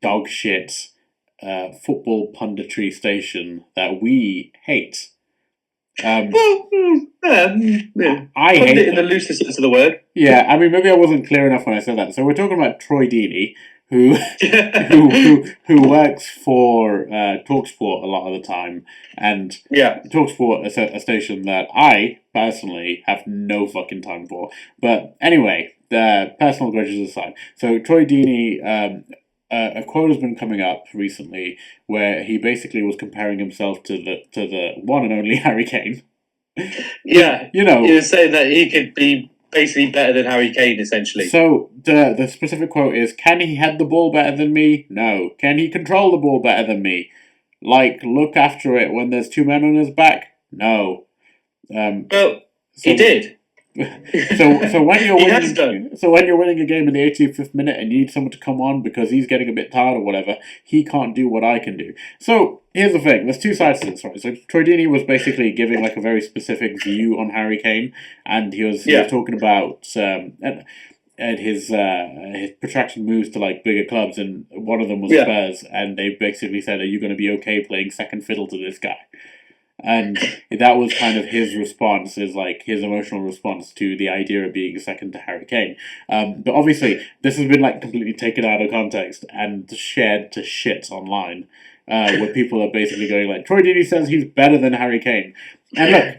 dog shit football punditry station that we hate. I hate it in the loosest sense of the word. Yeah, I mean, maybe I wasn't clear enough when I said that. So we're talking about Troy Deeney, who works for TalkSport a lot of the time, and TalkSport is a station that I personally have no fucking time for. But anyway, personal grudges aside, so Troy Deeney. A quote has been coming up recently where he basically was comparing himself to the one and only Harry Kane. Yeah, you know, he was saying that he could be basically better than Harry Kane, essentially. So the specific quote is: "Can he head the ball better than me? No. Can he control the ball better than me? Like look after it when there's two men on his back? No." He did. So when you're winning a game in the 85th minute and you need someone to come on because he's getting a bit tired or whatever, he can't do what I can do. So here's the thing: there's two sides to this, right? So Troy Deeney was basically giving like a very specific view on Harry Kane, and he was talking about and his protraction moves to like bigger clubs, and one of them was Spurs, and they basically said, "Are you going to be okay playing second fiddle to this guy?" And that was kind of his response, is like his emotional response to the idea of being second to Harry Kane. But obviously, this has been like completely taken out of context and shared to shit online, where people are basically going like, Troy Deeney says he's better than Harry Kane. And look,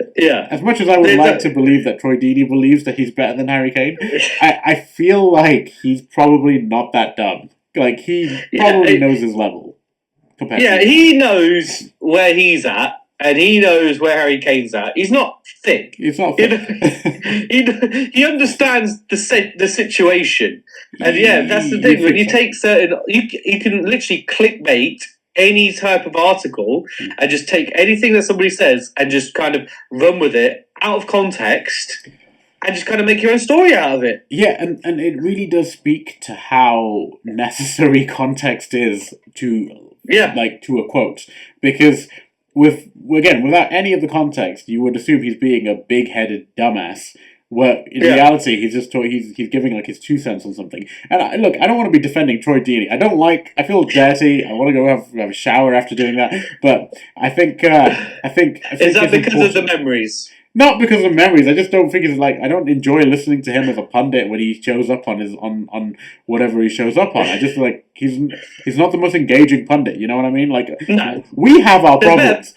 as much as I would like to believe that Troy Deeney believes that he's better than Harry Kane, I feel like he's probably not that dumb. Like, he probably knows his level. He knows where he's at. And he knows where Harry Kane's at. He's not thick. He's not thick. He understands the situation. And that's the thing. When you take certain... You can literally clickbait any type of article and just take anything that somebody says and just kind of run with it out of context and just kind of make your own story out of it. Yeah, and it really does speak to how necessary context is to a quote. Because... without any of the context, you would assume he's being a big-headed dumbass. Where in reality, he's just he's giving like his 2 cents on something. And I don't want to be defending Troy Deeney. I feel dirty. I want to go have a shower after doing that. But I think is that because of the memories? Not because of memories. I just don't think it's like, I don't enjoy listening to him as a pundit when he shows up on whatever he shows up on. I just like he's not the most engaging pundit. You know what I mean? Like we have our problems.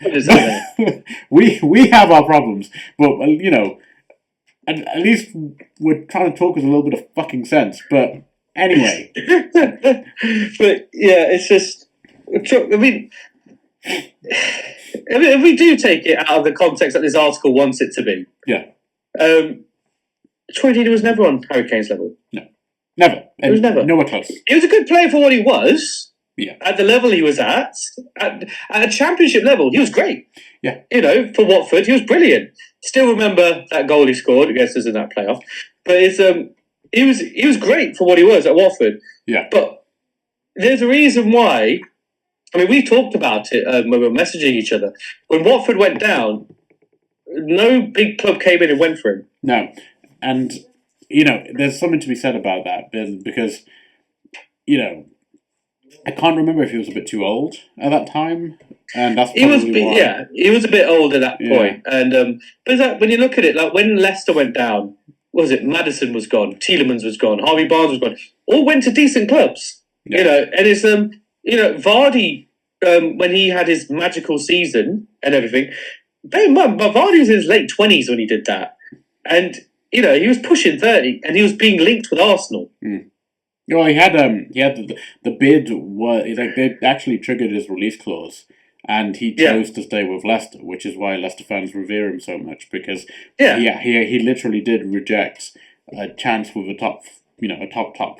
we have our problems, but you know, at least we're trying to talk with a little bit of fucking sense. But anyway, but it's just. I mean, if we do take it out of the context that this article wants it to be, Troy Deeney was never on Harry Kane's level. No, never. He was never. Nowhere close. He was a good player for what he was. Yeah. At the level he was at a championship level, he was great. Yeah. You know, for Watford, he was brilliant. Still remember that goal he scored against us in that playoff. But he was great for what he was at Watford. Yeah. But there's a reason why. I mean, we talked about it when we were messaging each other. When Watford went down, no big club came in and went for him. No, and there's something to be said about that because I can't remember if he was a bit too old at that time, and that's probably why. He was a bit old at that point. And but like, when you look at it, like when Leicester went down, what was it? Maddison was gone, Tielemans was gone, Harvey Barnes was gone. All went to decent clubs, and it's Vardy when he had his magical season and everything. Vardy was in his late 20s when he did that, and he was pushing 30, and he was being linked with Arsenal. Well, he had the bid was like they actually triggered his release clause, and he chose to stay with Leicester, which is why Leicester fans revere him so much because he literally did reject a chance with a top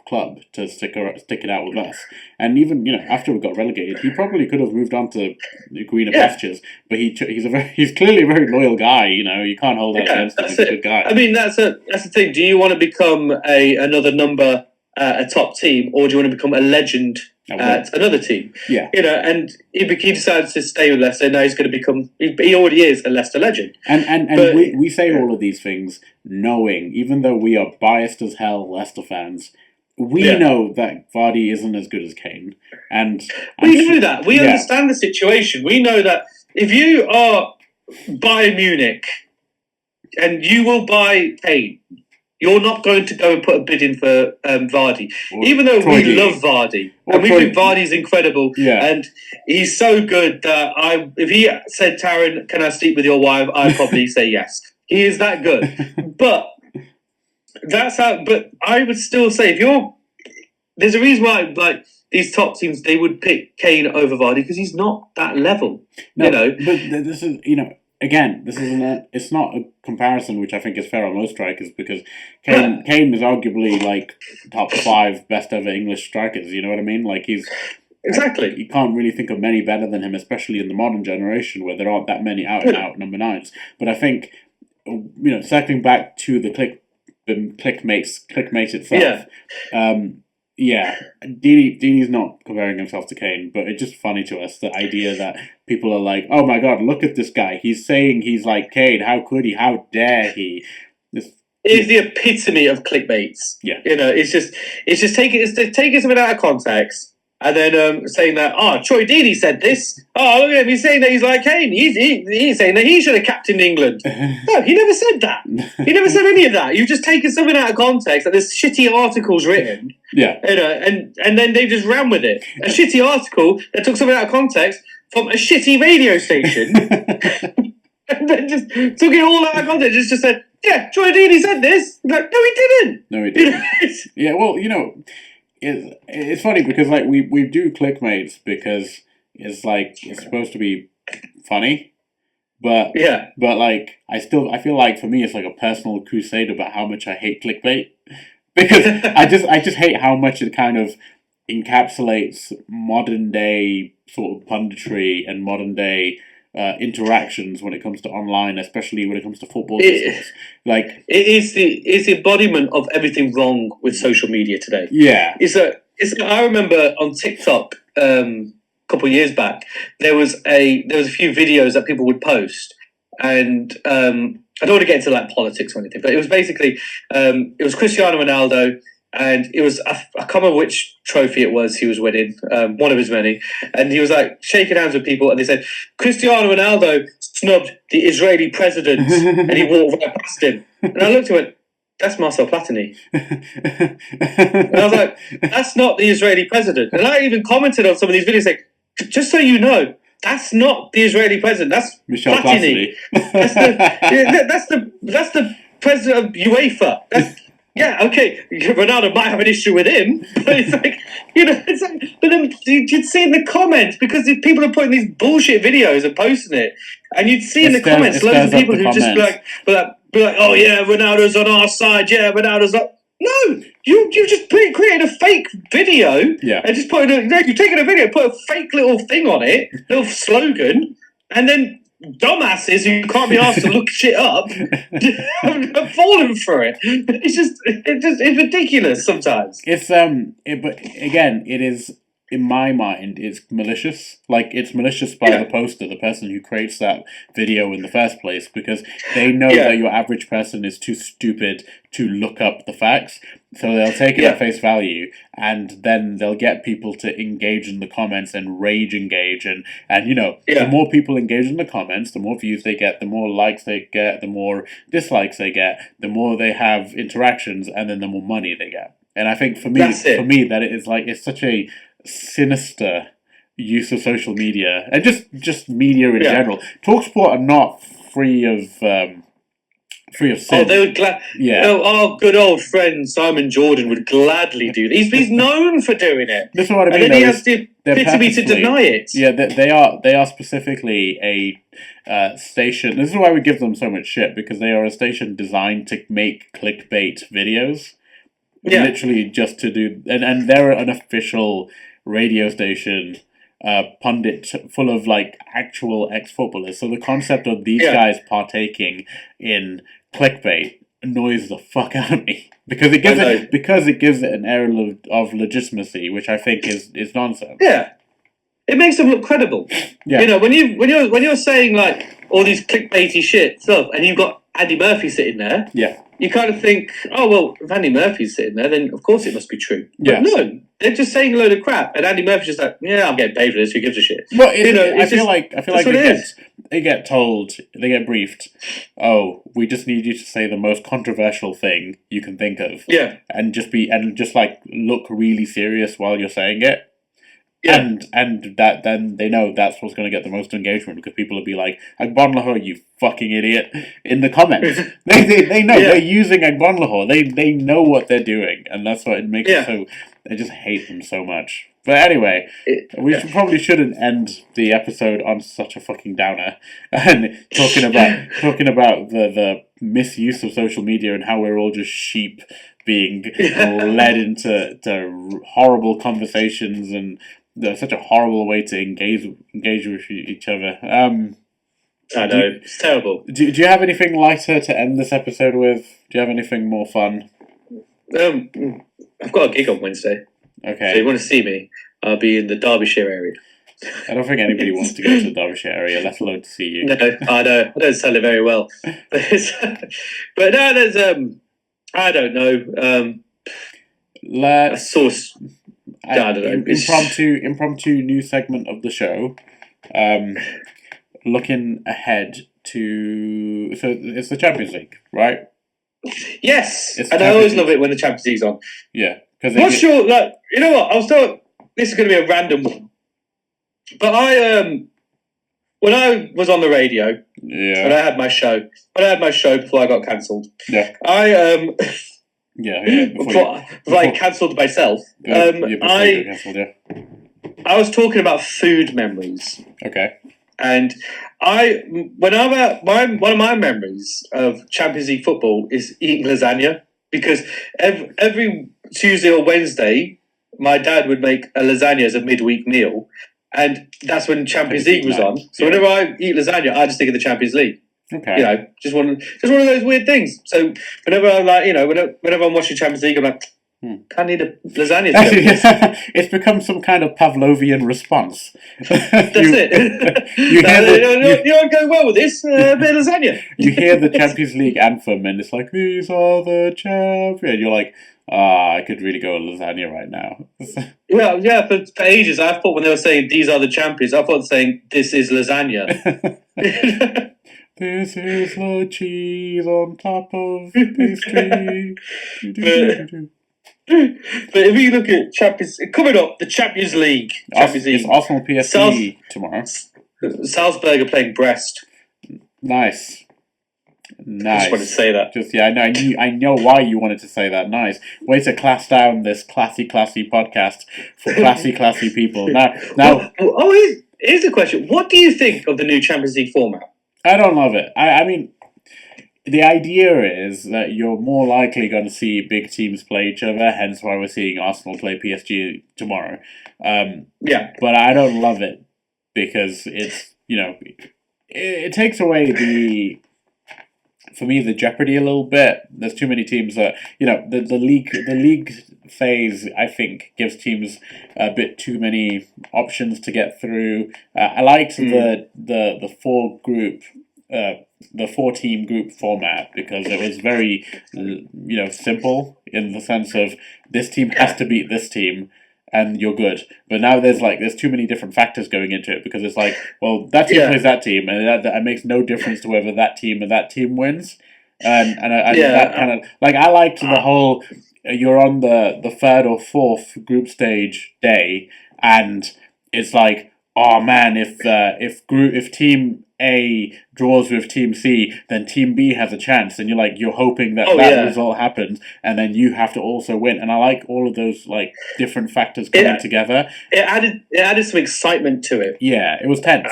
club to stick it out with us, and even after we got relegated, he probably could have moved on to greener pastures, but he's clearly a very loyal guy. You can't hold that against him. He's a good guy. I mean, that's the thing. Do you want to become another number? A top team, or do you want to become a legend at another team? Yeah, and he decides to stay with Leicester. Now he's going to become. He already is a Leicester legend. And we say all of these things knowing, even though we are biased as hell Leicester fans, we know that Vardy isn't as good as Kane, and we know that. We understand the situation. We know that if you are Bayern Munich and you will buy Kane, you're not going to go and put a bid in for Vardy. Even though we love Vardy. And we think Vardy's incredible. Yeah. And he's so good that if he said, Taryn, can I sleep with your wife? I'd probably say yes. He is that good. But I would still say there's a reason why like these top teams, they would pick Kane over Vardy because he's not that level. No, but this is, again, it's not a comparison which I think is fair on most strikers because Kane is arguably like top 5 best ever English strikers. You know what I mean? Like he's exactly. You can't really think of many better than him, especially in the modern generation where there aren't that many out and out number 9s. But I think circling back to the clickmate itself. Dini's not comparing himself to Kane, but it's just funny to us, the idea that people are like, oh my god, look at this guy. He's saying he's like Kane. How could he? How dare he? It's the epitome of clickbaits. Yeah. It's just taking something out of context and then saying that, Troy Deeney said this. Oh, look at him. He's saying that he's like Kane. He's saying that he should have captained England. No, he never said that. He never said any of that. You've just taken something out of context that there's shitty articles written. Yeah. And then they just ran with it. A shitty article that took something out of context from a shitty radio station. And then just took it all out of context. Just said, yeah, Troy Deeney said this. Like, no, he didn't. No, he didn't. Yeah, well, it's funny because like we do clickmates because it's supposed to be funny, but like I feel like for me it's like a personal crusade about how much I hate clickbait because I just hate how much it kind of encapsulates modern day sort of punditry and modern day interactions when it comes to online, especially when it comes to football. Like it's the embodiment of everything wrong with social media today. Yeah, I remember on TikTok a couple of years back there was a few videos that people would post, and I don't want to get into like politics or anything, but it was basically it was Cristiano Ronaldo. And it was, I can't remember which trophy it was he was winning, one of his many. And he was like shaking hands with people and they said, Cristiano Ronaldo snubbed the Israeli president and he walked right past him. And I looked at him, that's Marcel Platini. And I was like, that's not the Israeli president. And I even commented on some of these videos saying, just so you know, that's not the Israeli president, that's Michel Platini. That's the president of UEFA. Yeah, okay, Ronaldo might have an issue with him, but it's like, but then you'd see in the comments, because people are putting these bullshit videos and posting it, and you'd see in the comments loads of people who just be like, oh yeah, Ronaldo's on our side, yeah, Ronaldo's up. No, you've just created a fake video, and just you've taken a video, put a fake little thing on it, little slogan, and then dumbasses who can't be asked to look shit up have fallen for it. It's ridiculous sometimes. It's but again, it is in my mind, it's malicious. Like, it's malicious by the poster, the person who creates that video in the first place, because they know that your average person is too stupid to look up the facts. So they'll take it at face value, and then they'll get people to engage in the comments and rage engage. And the more people engage in the comments, the more views they get, the more likes they get, the more dislikes they get, the more they have interactions, and then the more money they get. And I think for me, that it is like, it's such a sinister use of social media and just media in general. TalkSport are not free of sin. Oh, they would our good old friend Simon Jordan would gladly do this. He's known for doing it. That's what I mean. And then he has the epitome to deny it. Yeah, they are specifically a station. This is why we give them so much shit, because they are a station designed to make clickbait videos. Yeah. Literally just to do, and they're an official radio station, pundit full of like actual ex-footballers. So the concept of these guys partaking in clickbait annoys the fuck out of me, because it gives it an air of legitimacy, which I think is nonsense. Yeah, it makes them look credible. Yeah, when you're saying like all these clickbaity shit stuff, and you've got Andy Murphy sitting there. Yeah. You kind of think, oh, well, if Andy Murphy's sitting there, then of course it must be true. But no, they're just saying a load of crap, and Andy Murphy's just like, yeah, I'm getting paid for this. Who gives a shit? Well, I feel like they get told, they get briefed. Oh, we just need you to say the most controversial thing you can think of. Yeah, and just look really serious while you're saying it. Yeah. And that then they know that's what's going to get the most engagement, because people will be like, Agbonlahor, you fucking idiot, in the comments. they know they're using Agbonlahor. They know what they're doing, and that's what it makes it so. I just hate them so much. But anyway, we probably shouldn't end the episode on such a fucking downer, and talking about the misuse of social media and how we're all just sheep being led into horrible conversations, and such a horrible way to engage with each other. I know, it's terrible. Do you have anything lighter to end this episode with? Do you have anything more fun? I've got a gig on Wednesday. Okay. So if you want to see me, I'll be in the Derbyshire area. I don't think anybody wants to go to the Derbyshire area, let alone to see you. No, I know. I don't sell it very well. But no, there's I don't know. A source. I don't know. Impromptu new segment of the show. Looking ahead to, so it's the Champions League, right? Yes, and I always love it when the Champions League's on. Yeah, because you know what? I was thought this is going to be a random one, but when I was on the radio, when I had my show, before I got cancelled, before I cancelled myself, I was talking about food memories. Okay. And one of my memories of Champions League football is eating lasagna, because every Tuesday or Wednesday, my dad would make a lasagna as a midweek meal, and that's when Champions League was on. So whenever I eat lasagna, I just think of the Champions League. Okay. Just one of those weird things. So whenever I'm whenever I'm watching Champions League, I'm like, can't eat a lasagna. It's become some kind of Pavlovian response. That's it. You don't go well with this, a bit of lasagna. You hear the Champions League anthem, and it's like, these are the champions. You're like, I could really go with lasagna right now. For ages, I thought when they were saying, these are the champions, I thought they were saying, this is lasagna. This is the cheese on top of pastry. But if you look at coming up, the Champions League. It's Arsenal PSG tomorrow. Salzburg are playing Brest. Nice. I just wanted to say that. I know why you wanted to say that. Nice. Way to class down this classy podcast for classy people. Now. Here's the question. What do you think of the new Champions League format? I don't love it. I mean, the idea is that you're more likely going to see big teams play each other, hence why we're seeing Arsenal play PSG tomorrow. But I don't love it, because it's, it takes away the jeopardy a little bit. There's too many teams that, the league phase, I think, gives teams a bit too many options to get through. I liked the the 4-team group format because it was very simple in the sense of this team has to beat this team and you're good. But now there's too many different factors going into it because it's like, well, that team plays that team, and that makes no difference to whether that team or that team wins. And that kind of like I liked the whole you're on the third or fourth group stage day, and it's like, oh man, if team A draws with team C, then team B has a chance, and you're hoping that result happens, and then you have to also win. And I like all of those like different factors coming together. It added some excitement to it. Yeah, it was tense.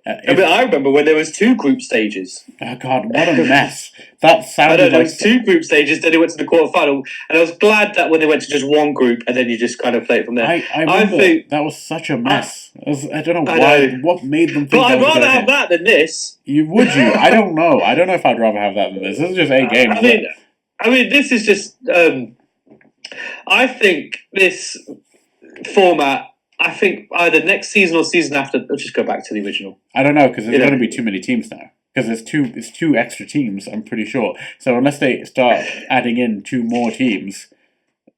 I remember when there was 2 group stages. Oh God, what a mess! That sounded there was 2 group stages. Then it went to the quarterfinal, and I was glad that when they went to just one group, and then you just kind of play it from there. I remember that was such a mess. I don't know why. What made them think? But I'd rather have that than this. Would you? I don't know. I don't know if I'd rather have that than this. This is just 8 games. I mean, this is just. I think this format. I think either next season or season after. Let's just go back to the original. I don't know because there's going to be too many teams now. Because it's two extra teams. I'm pretty sure. So unless they start adding in 2 more teams,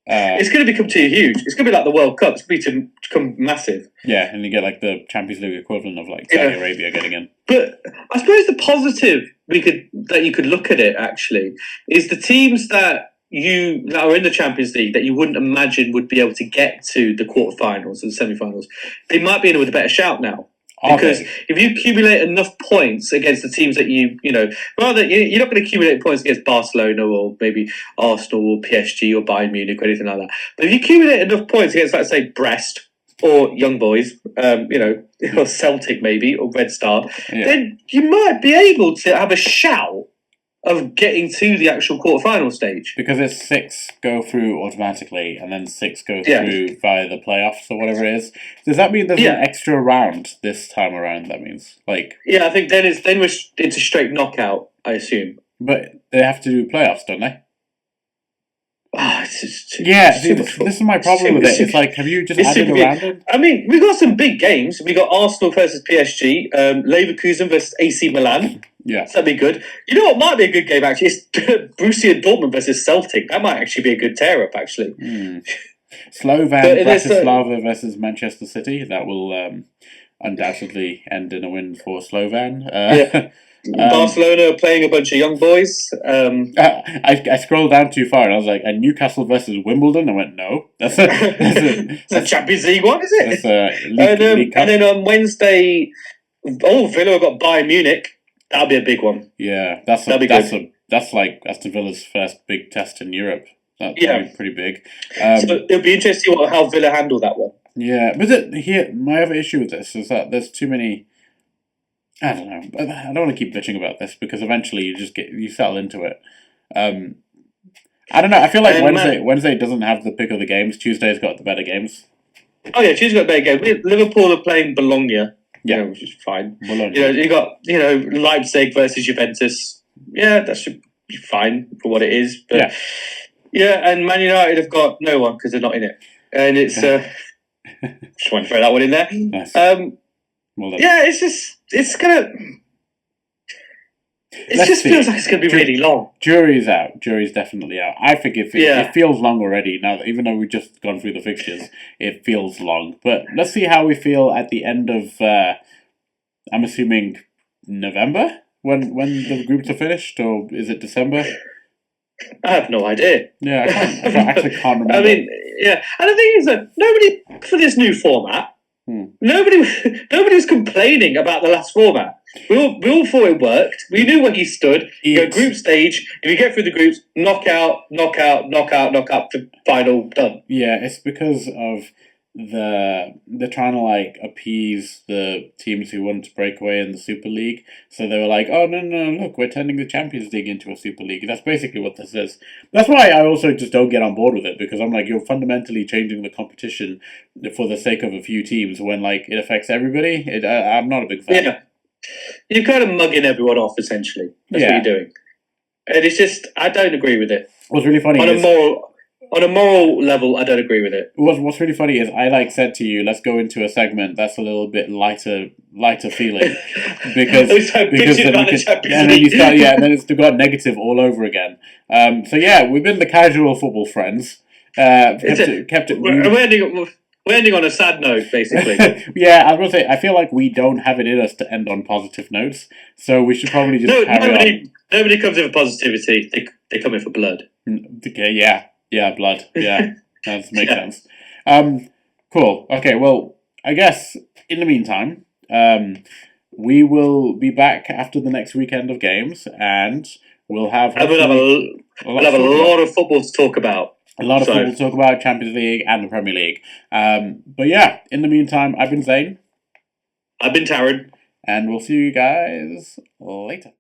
it's going to become too huge. It's going to be like the World Cup. It's going to become massive. Yeah, and you get like the Champions League equivalent of like Saudi Arabia getting in. But I suppose the positive that you could look at it actually is the teams that are in the Champions League that you wouldn't imagine would be able to get to the quarterfinals and semi-finals. They might be in with a better shout now. Because if you accumulate enough points against the teams that you're not going to accumulate points against Barcelona or maybe Arsenal or PSG or Bayern Munich or anything like that. But if you accumulate enough points against, let's say, Brest or Young Boys, or Celtic maybe, or Red Star, then you might be able to have a shout of getting to the actual quarterfinal stage. Because it's 6 go through automatically and then 6 go through via the playoffs or whatever it is. Does that mean there's an extra round this time around? That means I think then we're into straight knockout, I assume. But they have to do playoffs, don't they? It's just this is my problem with it. It's like, have you just added a round? I mean, we got some big games. We got Arsenal versus PSG, Leverkusen versus AC Milan. Yeah, so that'd be good. You know what might be a good game actually? It's Borussia Dortmund versus Celtic. That might actually be a good tear up actually. Slovan Bratislava versus Manchester City. That will undoubtedly end in a win for Slovan. Barcelona playing a bunch of young boys. I scrolled down too far and I was like, and Newcastle versus Wimbledon? I went, no. That's a Champions League one, is it? That's a League Cup. And then on Wednesday, Villa got Bayern Munich. That'll be a big one. Yeah, that's Aston Villa's first big test in Europe. That'll be pretty big. So it'll be interesting how Villa handle that one. Yeah, but my other issue with this is that there's too many. I don't know. I don't want to keep bitching about this because eventually you settle into it. I don't know. I feel like Wednesday doesn't have the pick of the games. Tuesday's got the better games. Oh yeah, Tuesday's got the better game. Liverpool are playing Bologna. Yeah, which is fine. Bologna. You got Leipzig versus Juventus. Yeah, that should be fine for what it is. But and Man United have got no one because they're not in it, and it's just want to throw that one in there. Nice. It feels like it's going to be really long. Jury's out. Jury's definitely out. I think it feels long already. Now, even though we've just gone through the fixtures, it feels long. But let's see how we feel at the end of, I'm assuming, November? When the groups are finished? Or is it December? I have no idea. Yeah, I actually can't remember. I mean, and the thing is that nobody, for this new format, nobody was complaining about the last format. We all thought it worked. We knew where he stood. You go group stage. If you get through the groups, knockout, to final, done. Yeah, it's because of they're trying to appease the teams who wanted to break away in the Super League. So they were like, oh no, look, we're turning the Champions League into a Super League. That's basically what this is. That's why I also just don't get on board with it, because I'm like, you're fundamentally changing the competition for the sake of a few teams when it affects everybody. I'm not a big fan. Yeah. You're kind of mugging everyone off, essentially. That's what you're doing. And it's just, I don't agree with it. What's really funny on a moral level, I don't agree with it. What's really funny is I said to you, let's go into a segment that's a little bit lighter feeling because Bitching about the Champions and then you League. start and then it's got negative all over again. So yeah, we've been the casual football friends. Kept it We're ending on a sad note, basically. Yeah, I was gonna say I feel like we don't have it in us to end on positive notes, so we should probably just carry on. Nobody comes in for positivity. They come in for blood. Okay, yeah, blood. Yeah, that makes Yeah. sense. Cool. Okay, well, I guess in the meantime, we will be back after the next weekend of games, and we'll have We'll have a lot of football to talk about. A lot of football to talk about, Champions League and the Premier League. But yeah, in the meantime, I've been Zane. I've been Taryn. And we'll see you guys later.